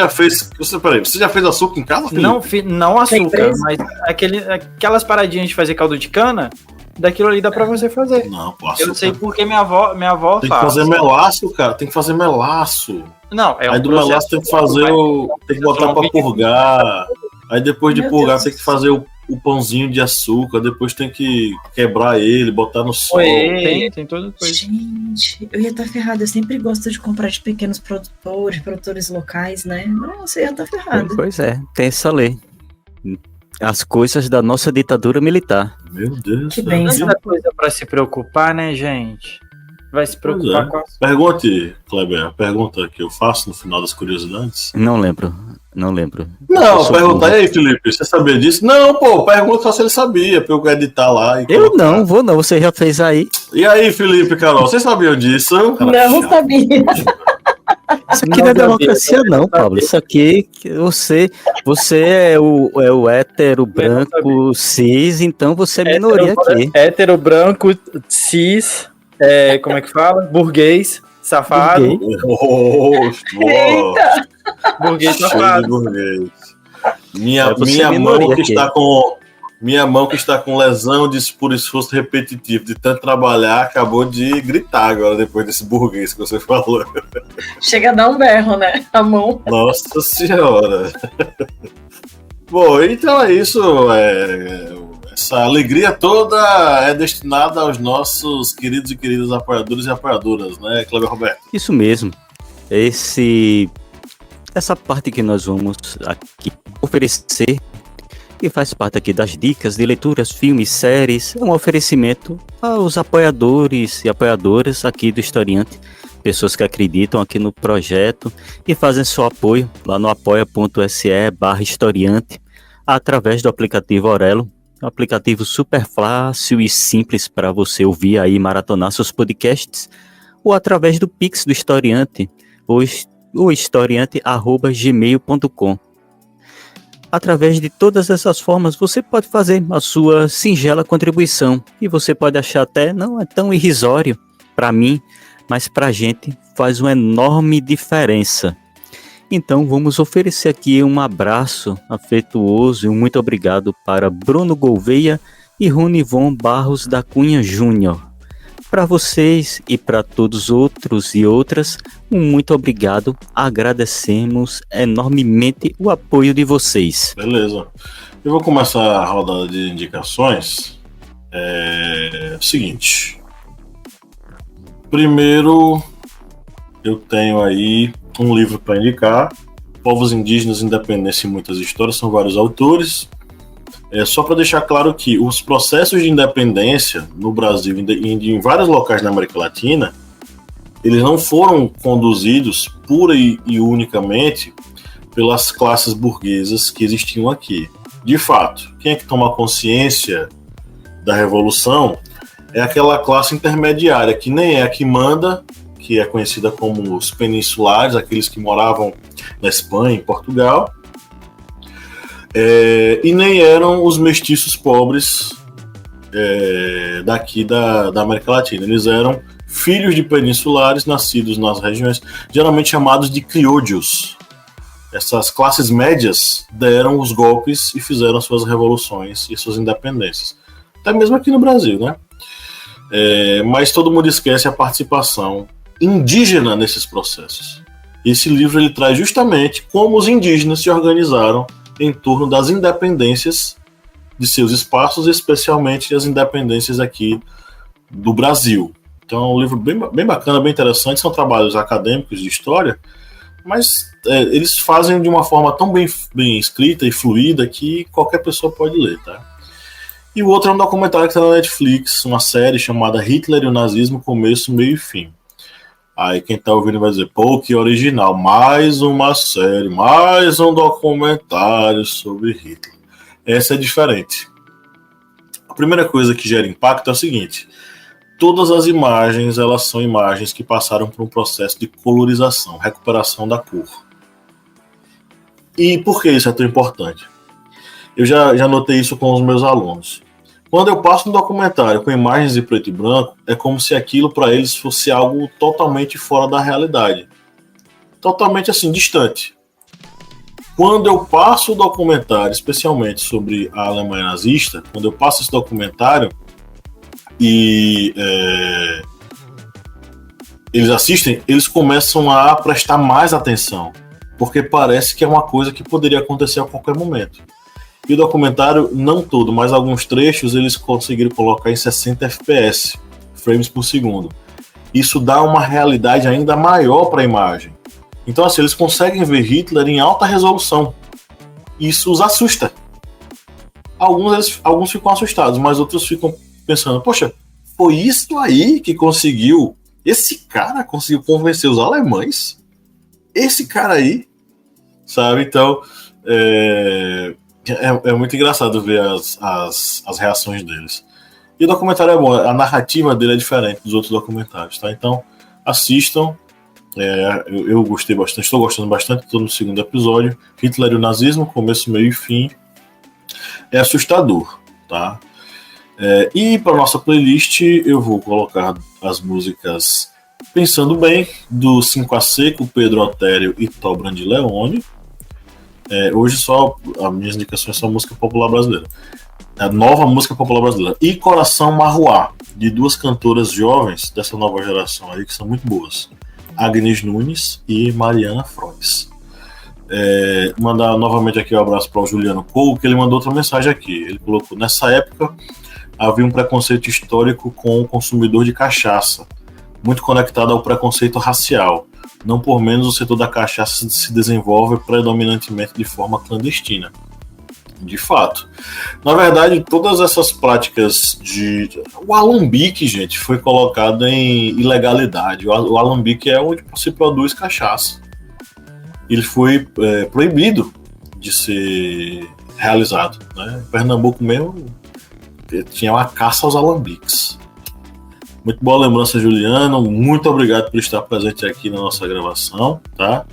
já fez açúcar em casa, Felipe? Não açúcar, preso? mas aquelas paradinhas de fazer caldo de cana, daquilo ali dá pra você fazer. Não, pô, Eu açúcar. sei porque minha avó Tem que faz. fazer melaço, cara. Tem que fazer melaço. Não, é Aí um do processo. melaço tem que fazer tem que botar pra purgar. Aí depois de Meu purgar Deus. tem que fazer o o pãozinho de açúcar, depois tem que quebrar ele, botar no sol. Tem toda coisa. Gente, eu ia estar ferrada. Eu sempre gosto de comprar de pequenos produtores locais, né? Nossa, eu ia estar ferrada. Pois é, tem essa lei. As coisas da nossa ditadura militar. Meu Deus. Que bênção. Tanta coisa pra se preocupar, né, gente? Vai se preocupar com as... Pergunte, Kleber, a pergunta que eu faço no final das curiosidades. Não lembro. Não, sou pergunta burro. aí, Felipe, você sabia disso? Não, pô, pergunta só se ele sabia, pra eu editar lá. Eu não vou não, você já fez aí. E aí, Felipe, Carol, vocês sabiam disso? Não sabia. Isso aqui não é democracia não, Pablo. Isso aqui, você é o hétero branco cis, então você é minoria aqui. Hétero, branco, cis, como é que fala? Burguês, safado. Eita! Burguês Cheio safado. de burguês. Minha você é mão minoria que aqui. está com... Minha mão que está com lesão por esforço repetitivo de tanto trabalhar acabou de gritar agora depois desse burguês que você falou. Chega a dar um berro, né? A mão. Nossa Senhora! Bom, então é isso. Essa alegria toda é destinada aos nossos queridos e queridas apoiadores e apoiadoras, né, Kleber Roberto? Isso mesmo. Essa parte que nós vamos aqui oferecer, que faz parte aqui das dicas de leituras, filmes, séries, é um oferecimento aos apoiadores e apoiadoras aqui do Historiante, pessoas que acreditam aqui no projeto e fazem seu apoio lá no apoia.se/historiante através do aplicativo Orelo, um aplicativo super fácil e simples para você ouvir aí e maratonar seus podcasts, ou através do Pix do Historiante, o historiante@gmail.com. Através de todas essas formas, você pode fazer a sua singela contribuição, e você pode achar até não é tão irrisório para mim, mas para a gente faz uma enorme diferença. Então vamos oferecer aqui um abraço afetuoso e um muito obrigado para Bruno Gouveia e Ronivon Barros da Cunha Júnior. Para vocês e para todos outros e outras, um muito obrigado. Agradecemos enormemente o apoio de vocês. Beleza. Eu vou começar a rodada de indicações. Seguinte. Primeiro, eu tenho aí um livro para indicar. Povos Indígenas, Independência e Muitas Histórias. São vários autores. Só para deixar claro que os processos de independência no Brasil e em vários locais na América Latina, eles não foram conduzidos pura e unicamente pelas classes burguesas que existiam aqui. De fato, quem é que toma consciência da Revolução é aquela classe intermediária, que nem é a que manda, que é conhecida como os peninsulares, aqueles que moravam na Espanha, em Portugal, e nem eram os mestiços pobres daqui da América Latina. Eles eram filhos de peninsulares nascidos nas regiões, geralmente chamados de criollos. Essas classes médias deram os golpes e fizeram suas revoluções e suas independências. Até mesmo aqui no Brasil, né? Mas todo mundo esquece a participação indígena nesses processos. Esse livro ele traz justamente como os indígenas se organizaram em torno das independências de seus espaços, especialmente as independências aqui do Brasil. Então é um livro bem bacana, bem interessante, são trabalhos acadêmicos de história, mas eles fazem de uma forma tão bem escrita e fluida que qualquer pessoa pode ler, tá? E o outro é um documentário que está na Netflix, uma série chamada Hitler e o Nazismo, Começo, Meio e Fim. Aí quem tá ouvindo vai dizer, pô, que original, mais uma série, mais um documentário sobre Hitler. Essa é diferente. A primeira coisa que gera impacto é o seguinte, todas as imagens, elas são imagens que passaram por um processo de colorização, recuperação da cor. E por que isso é tão importante? Eu já notei isso com os meus alunos. Quando eu passo um documentário com imagens em preto e branco, é como se aquilo para eles fosse algo totalmente fora da realidade. Totalmente assim, distante. Quando eu passo o documentário, especialmente sobre a Alemanha nazista, quando eu passo esse documentário e eles assistem, eles começam a prestar mais atenção, porque parece que é uma coisa que poderia acontecer a qualquer momento. E o documentário, não todo, mas alguns trechos, eles conseguiram colocar em 60 FPS, frames por segundo. Isso dá uma realidade ainda maior para a imagem. Então, assim, eles conseguem ver Hitler em alta resolução. Isso os assusta. Alguns ficam assustados, mas outros ficam pensando, poxa, foi isso aí que conseguiu? Esse cara conseguiu convencer os alemães? Esse cara aí? Sabe? Então, é muito engraçado ver as reações deles. E o documentário é bom, a narrativa dele é diferente dos outros documentários, tá? Então, assistam. Eu gostei bastante, estou gostando bastante, estou no segundo episódio. Hitler e o nazismo, começo, meio e fim. É assustador, tá? E para nossa playlist, eu vou colocar as músicas Pensando Bem, do 5 a Seco, Pedro Otério e Tobran de Leone. Hoje só as minhas indicações são música popular brasileira. A nova música popular brasileira. E Coração Marruá, de duas cantoras jovens dessa nova geração aí, que são muito boas. Agnes Nunes e Mariana Frois. Mandar novamente aqui um abraço para o Juliano Couto, que ele mandou outra mensagem aqui. Ele colocou: nessa época havia um preconceito histórico com o consumidor de cachaça, muito conectado ao preconceito racial. Não por menos o setor da cachaça se desenvolve predominantemente de forma clandestina. De fato. Na verdade, todas essas práticas o alambique, gente, foi colocado em ilegalidade. O alambique é onde se produz cachaça. Ele foi proibido de ser realizado, né? Em Pernambuco mesmo tinha uma caça aos alambiques. Muito boa lembrança, Juliano. Muito obrigado por estar presente aqui na nossa gravação, tá?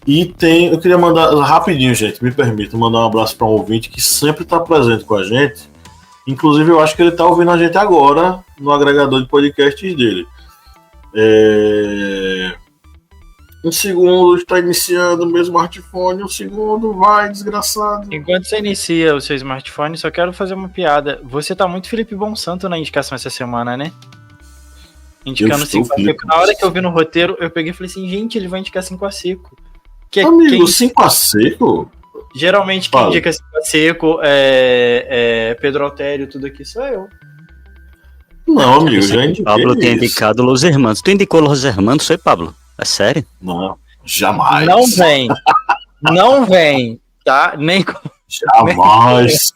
E eu queria mandar rapidinho, gente, me permita mandar um abraço para um ouvinte que sempre está presente com a gente. Inclusive, eu acho que ele está ouvindo a gente agora no agregador de podcasts dele. Um segundo, está iniciando o meu smartphone. Um segundo, vai, desgraçado. Enquanto você inicia o seu smartphone, só quero fazer uma piada. Você tá muito Felipe Bonsanto na indicação essa semana, né? Indicando 5 a seco. Na hora que eu vi no roteiro, eu peguei e falei assim, gente, ele vai indicar 5 a seco. Amigo, 5 a seco? Geralmente quem indica 5 a seco é Pedro Altério, tudo aqui sou eu. Não, amigo, já indiquei. Pablo tem indicado Los Hermanos. Tu indicou Los Hermanos, foi, Pablo? É sério? Não, jamais. Não vem. Não vem, tá? Nem jamais.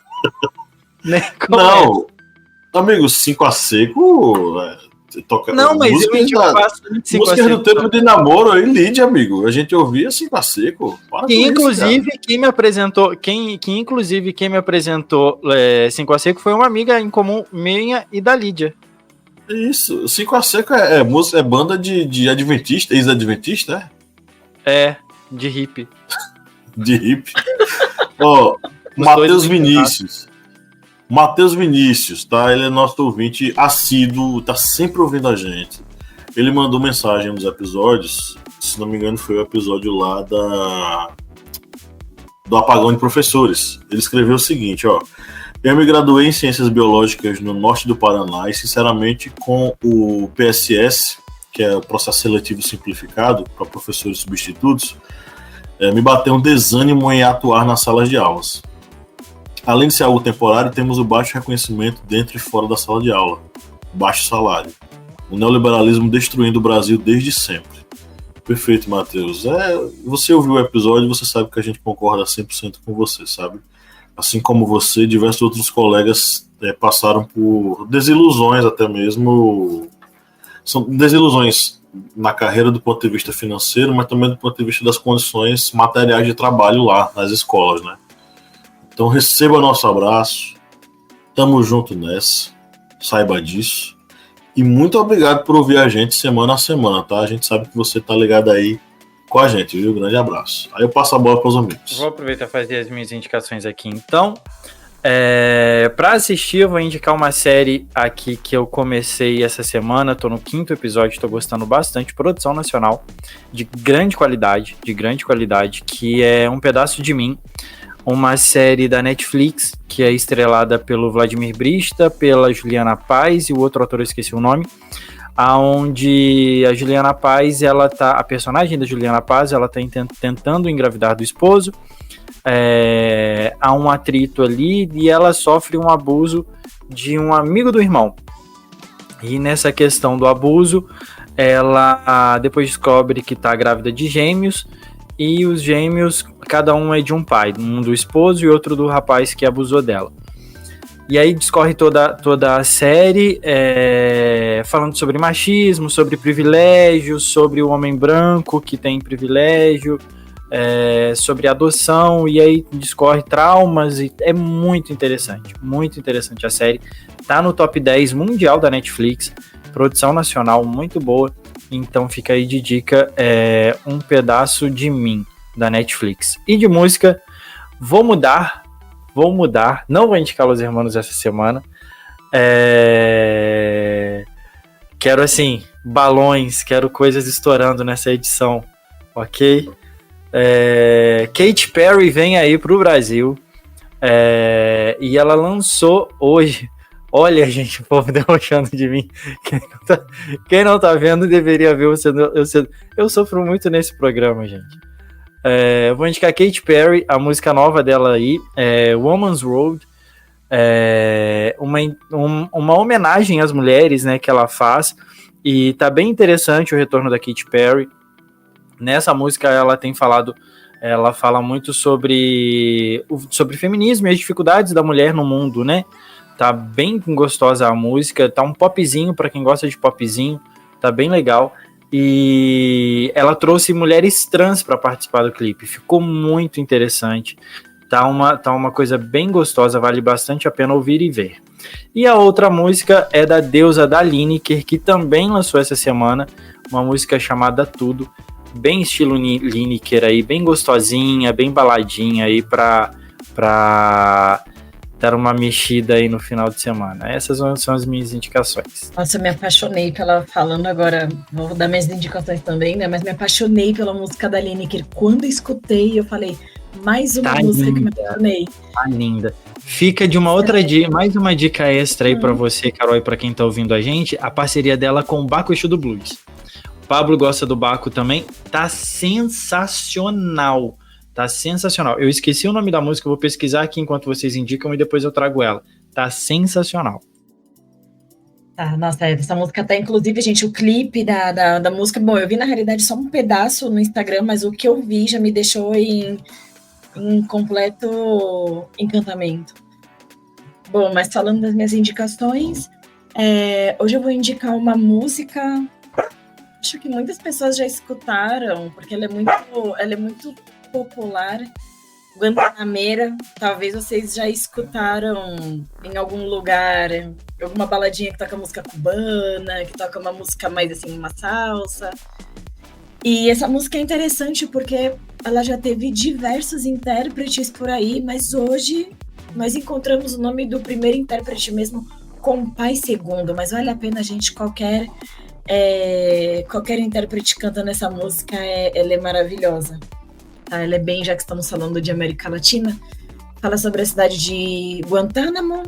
Nem não, amigo, 5 a seco... Não, mas eu indico bastante 5 a seco. Músicas do tempo de namoro e lead, amigo. A gente ouvia 5 a seco. Quem me apresentou 5 a seco foi uma amiga em comum minha e da Lídia. Isso, 5 a seco é banda de adventista, ex-adventista, de hippie. De hippie. Matheus Vinícius, tá? Ele é nosso ouvinte assíduo, tá sempre ouvindo a gente. Ele mandou mensagem nos episódios, se não me engano foi o episódio lá do apagão de professores. Ele escreveu o seguinte, eu me graduei em Ciências Biológicas no norte do Paraná e, sinceramente, com o PSS, que é o Processo Seletivo Simplificado para professores substitutos, me bateu um desânimo em atuar nas salas de aulas. Além de ser algo temporário, temos o baixo reconhecimento dentro e fora da sala de aula, baixo salário, o neoliberalismo destruindo o Brasil desde sempre. Perfeito, Matheus. Você ouviu o episódio, você sabe que a gente concorda 100% com você, sabe? Assim como você, diversos outros colegas passaram por desilusões até mesmo. São desilusões na carreira do ponto de vista financeiro, mas também do ponto de vista das condições materiais de trabalho lá nas escolas, né? Então receba nosso abraço, tamo junto nessa, saiba disso. E muito obrigado por ouvir a gente semana a semana, tá? A gente sabe que você tá ligado aí com a gente, viu? Grande abraço. Aí eu passo a bola para os amigos. Vou aproveitar e fazer as minhas indicações aqui, então. Para assistir, eu vou indicar uma série aqui que eu comecei essa semana, tô no 5º episódio, tô gostando bastante, produção nacional, de grande qualidade, que é Um Pedaço de Mim, uma série da Netflix, que é estrelada pelo Vladimir Brista, pela Juliana Paz e o outro ator eu esqueci o nome, aonde a Juliana Paz, a personagem da Juliana Paz, ela tá tentando engravidar do esposo, há um atrito ali e ela sofre um abuso de um amigo do irmão. E nessa questão do abuso, ela depois descobre que está grávida de gêmeos, e os gêmeos, cada um é de um pai, um do esposo e outro do rapaz que abusou dela. E aí discorre toda a série falando sobre machismo, sobre privilégios, sobre o homem branco que tem privilégio, sobre adoção, e aí discorre traumas, e é muito interessante a série. Tá no top 10 mundial da Netflix, produção nacional muito boa, então fica aí de dica Um Pedaço de Mim, da Netflix. E de música, vou mudar, não vou indicar Los Hermanos essa semana, quero assim, balões, quero coisas estourando nessa edição, ok? Katy Perry vem aí pro Brasil, e ela lançou hoje. Olha, gente, o povo debochando de mim. Quem não tá vendo deveria ver. Eu sofro muito nesse programa, gente. Eu vou indicar Katy Perry, a música nova dela aí, Woman's Road. Uma homenagem às mulheres, né, que ela faz. E tá bem interessante o retorno da Katy Perry. Nessa música ela fala muito sobre feminismo e as dificuldades da mulher no mundo, né? Tá bem gostosa a música, tá um popzinho para quem gosta de popzinho, tá bem legal. E ela trouxe mulheres trans para participar do clipe, ficou muito interessante. Tá uma coisa bem gostosa, vale bastante a pena ouvir e ver. E a outra música é da deusa da Lineker, que também lançou essa semana, uma música chamada Tudo, bem estilo Lineker aí, bem gostosinha, bem baladinha aí pra dar uma mexida aí no final de semana. Essas são as minhas indicações. Nossa, eu me apaixonei falando agora, vou dar minhas indicações também, né? Mas me apaixonei pela música da Lineker. Quando escutei, eu falei, mais uma música linda, que me apaixonei. Tá linda. Fica de uma outra dica, mais uma dica extra aí pra você, Carol, e pra quem tá ouvindo a gente, a parceria dela com o Baco Exu do Blues. O Pablo gosta do Baco também, tá sensacional. Tá sensacional. Eu esqueci o nome da música, eu vou pesquisar aqui enquanto vocês indicam e depois eu trago ela. Tá sensacional. Tá, nossa, essa música tá, inclusive, gente, o clipe da música, bom, eu vi na realidade só um pedaço no Instagram, mas o que eu vi já me deixou em completo encantamento. Bom, mas falando das minhas indicações, hoje eu vou indicar uma música, acho que muitas pessoas já escutaram, porque ela é muito popular, Guantanameira. Talvez vocês já escutaram em algum lugar, alguma baladinha que toca música cubana, que toca uma música mais assim, uma salsa. E essa música é interessante porque ela já teve diversos intérpretes por aí, mas hoje nós encontramos o nome do primeiro intérprete mesmo, Compai Segundo, mas vale a pena, gente, qualquer intérprete cantando essa música, ela é maravilhosa. Tá? Ela é bem, já que estamos falando de América Latina, fala sobre a cidade de Guantánamo,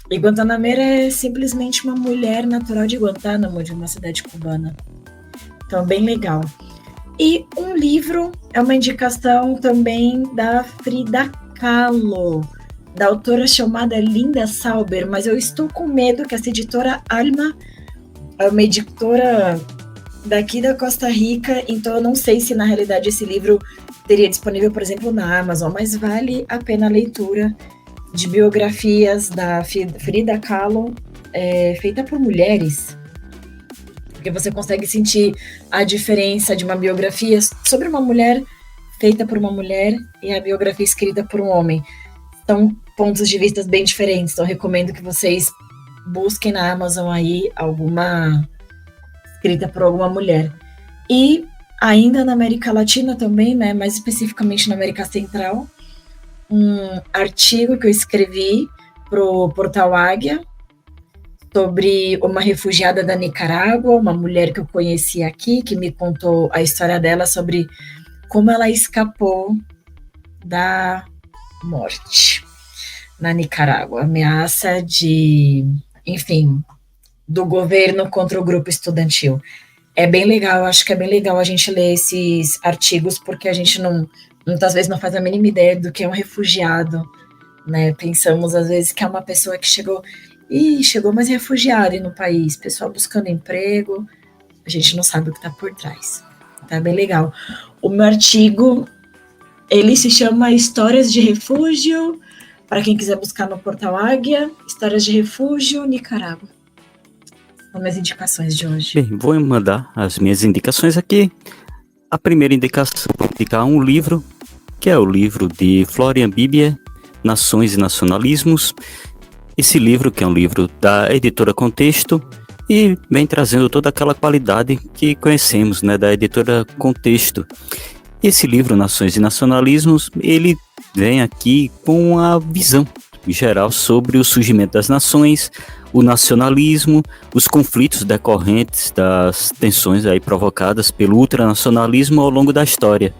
e Guantanameira é simplesmente uma mulher natural de Guantánamo, de uma cidade cubana. Então, bem legal. E um livro é uma indicação também da Frida Kahlo, da autora chamada Linda Sauber, mas eu estou com medo que essa editora Alma é uma editora daqui da Costa Rica, então eu não sei se na realidade esse livro teria disponível, por exemplo, na Amazon, mas vale a pena a leitura de biografias da Frida Kahlo, feita por mulheres, porque você consegue sentir a diferença de uma biografia sobre uma mulher feita por uma mulher e a biografia escrita por um homem. São pontos de vista bem diferentes, então recomendo que vocês busquem na Amazon aí alguma escrita por alguma mulher. E ainda na América Latina também, né, mais especificamente na América Central, um artigo que eu escrevi pro Portal Águia sobre uma refugiada da Nicarágua, uma mulher que eu conheci aqui, que me contou a história dela sobre como ela escapou da morte na Nicarágua, ameaça do governo contra o grupo estudantil. é bem legal, acho que é bem legal a gente ler esses artigos, porque a gente muitas vezes não faz a mínima ideia do que é um refugiado, né? Pensamos às vezes que é uma pessoa que chegou, mas refugiada no país, pessoal buscando emprego, a gente não sabe o que está por trás. Tá bem legal. O meu artigo, ele se chama Histórias de Refúgio, para quem quiser buscar no Portal Águia, Histórias de Refúgio, Nicarágua. São minhas indicações de hoje. Bem, vou mandar as minhas indicações aqui. A primeira indicação, vou indicar um livro, que é o livro de Florian Bibbier, Nações e Nacionalismos. Esse livro, que é um livro da editora Contexto, e vem trazendo toda aquela qualidade que conhecemos, né, da editora Contexto. Esse livro, Nações e Nacionalismos, ele vem aqui com a visão geral sobre o surgimento das nações, o nacionalismo, os conflitos decorrentes das tensões aí provocadas pelo ultranacionalismo ao longo da história.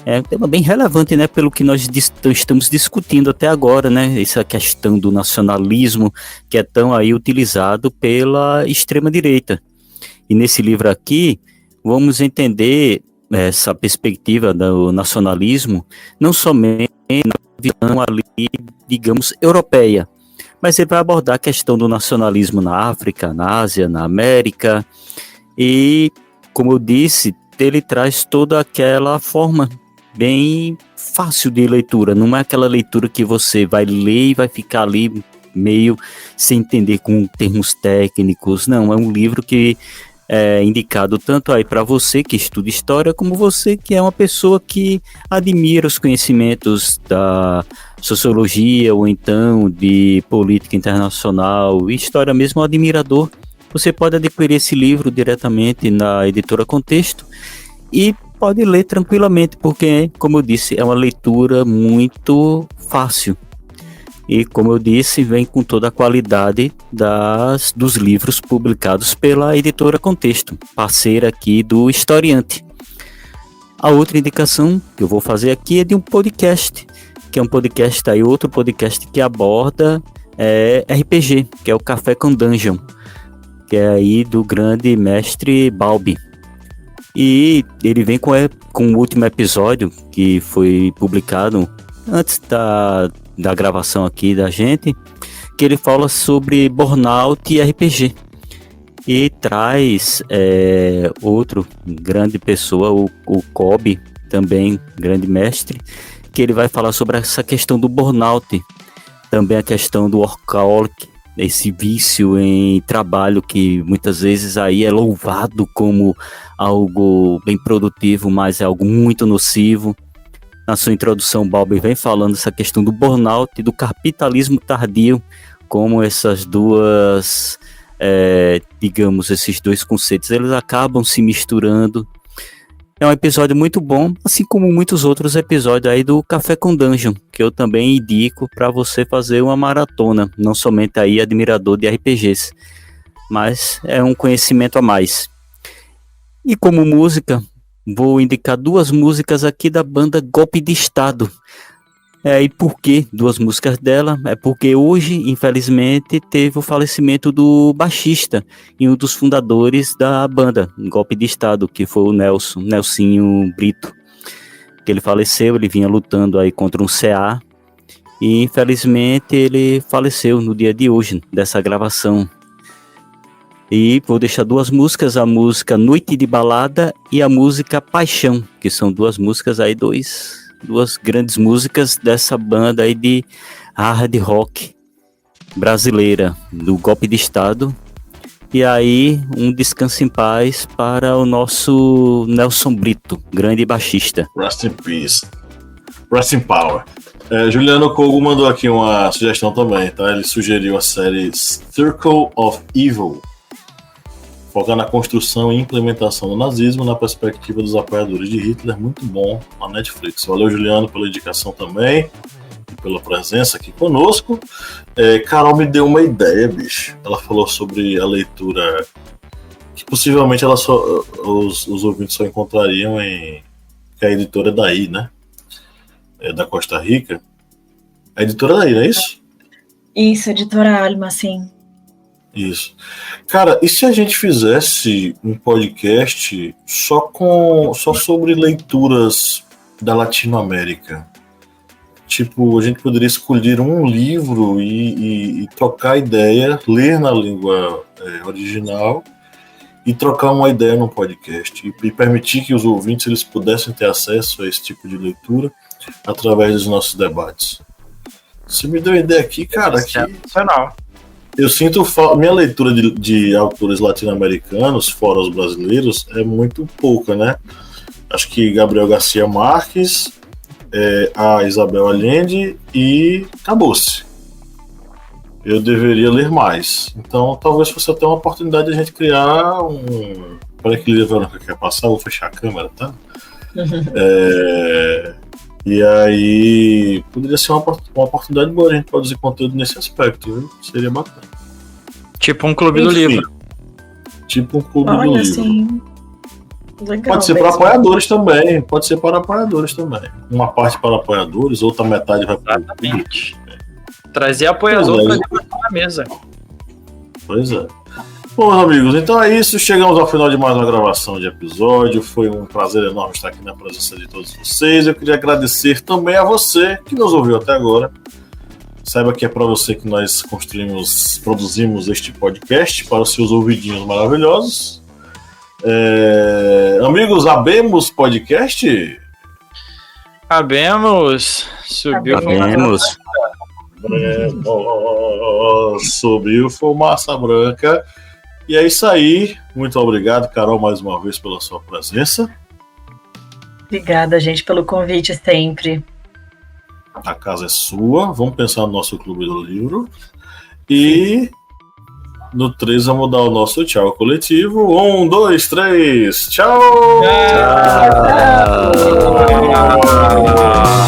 É um tema bem relevante, né, pelo que nós estamos discutindo até agora, né, essa questão do nacionalismo que é tão aí utilizado pela extrema-direita. E nesse livro aqui, vamos entender essa perspectiva do nacionalismo, não somente na visão ali, digamos, europeia, mas ele vai abordar a questão do nacionalismo na África, na Ásia, na América, e, como eu disse, ele traz toda aquela forma bem fácil de leitura, não é aquela leitura que você vai ler e vai ficar ali meio sem entender com termos técnicos, não, é um livro que é indicado tanto aí para você que estuda história, como você que é uma pessoa que admira os conhecimentos da sociologia ou então de política internacional e história mesmo, um admirador. Você pode adquirir esse livro diretamente na editora Contexto e pode ler tranquilamente, porque, como eu disse, é uma leitura muito fácil. E, como eu disse, vem com toda a qualidade dos livros publicados pela editora Contexto, parceira aqui do Historiante. A outra indicação que eu vou fazer aqui é de um podcast, que é um podcast aí, outro podcast que aborda RPG, que é o Café com Dungeon, que é aí do grande mestre Balbi. E ele vem com o último episódio, que foi publicado antes da gravação aqui da gente, que ele fala sobre burnout e RPG. E traz outro grande pessoa, o Kobe, também grande mestre, que ele vai falar sobre essa questão do burnout, também a questão do workaholic, esse vício em trabalho que muitas vezes aí é louvado como algo bem produtivo, mas é algo muito nocivo. Na sua introdução, Balbi vem falando essa questão do burnout e do capitalismo tardio, como essas duas, digamos, esses dois conceitos, eles acabam se misturando. É um episódio muito bom, assim como muitos outros episódios aí do Café com Dungeon, que eu também indico para você fazer uma maratona, não somente aí admirador de RPGs, mas é um conhecimento a mais. E como música, vou indicar duas músicas aqui da banda Golpe de Estado. E por que duas músicas dela? É porque hoje, infelizmente, teve o falecimento do baixista e um dos fundadores da banda Golpe de Estado, que foi o Nelsinho Brito. Que ele faleceu, ele vinha lutando aí contra um CA e infelizmente ele faleceu no dia de hoje, dessa gravação. E vou deixar duas músicas, a música Noite de Balada e a música Paixão, que são duas músicas aí, duas grandes músicas dessa banda aí de hard rock brasileira, do Golpe de Estado. E aí, um descanso em paz para o nosso Nelson Brito, grande baixista. Rest in peace. Rest in power. Juliano Kogo mandou aqui uma sugestão também, tá? Ele sugeriu a série Circle of Evil, focando na construção e implementação do nazismo na perspectiva dos apoiadores de Hitler. Muito bom, na Netflix. Valeu, Juliano, pela indicação também e pela presença aqui conosco. Carol me deu uma ideia, bicho. Ela falou sobre a leitura que possivelmente os ouvintes só encontrariam que a editora é daí, né? Da Costa Rica. A editora é daí, não é isso? Isso, editora Alma, sim. Isso. Cara, e se a gente fizesse um podcast só sobre leituras da Latinoamérica? Tipo, a gente poderia escolher um livro e trocar ideia, ler na língua original e trocar uma ideia no podcast e permitir que os ouvintes eles pudessem ter acesso a esse tipo de leitura através dos nossos debates. Você me deu uma ideia aqui, cara, que eu sinto minha leitura de autores latino-americanos, fora os brasileiros, é muito pouca, né? Acho que Gabriel Garcia Marques, a Isabel Allende e acabou-se. Eu deveria ler mais. Então, talvez fosse até uma oportunidade de a gente criar um... Para que a Verônica quer passar, vou fechar a câmera, tá? E aí, poderia ser uma oportunidade boa de a gente produzir conteúdo nesse aspecto, viu? Seria bacana. Tipo um clube do livro. Tipo um clube do livro. Assim, legal, pode ser para apoiadores também. Pode ser para apoiadores também. Uma parte para apoiadores, outra metade vai para o clube. Trazer apoiador para debater na mesa. Pois é. Bom, amigos, então é isso. Chegamos ao final de mais uma gravação de episódio. Foi um prazer enorme estar aqui na presença de todos vocês. Eu queria agradecer também a você que nos ouviu até agora. Saiba que é para você que nós produzimos este podcast para os seus ouvidinhos maravilhosos. Amigos, abemos podcast? Abemos. Subiu Abemos. Subiu fumaça branca. E é isso aí. Muito obrigado, Carol, mais uma vez pela sua presença. Obrigada, gente, pelo convite sempre. A casa é sua. Vamos pensar no nosso clube do livro. E no 3 vamos dar o nosso tchau coletivo. 1, 2, 3. Tchau! Tchau!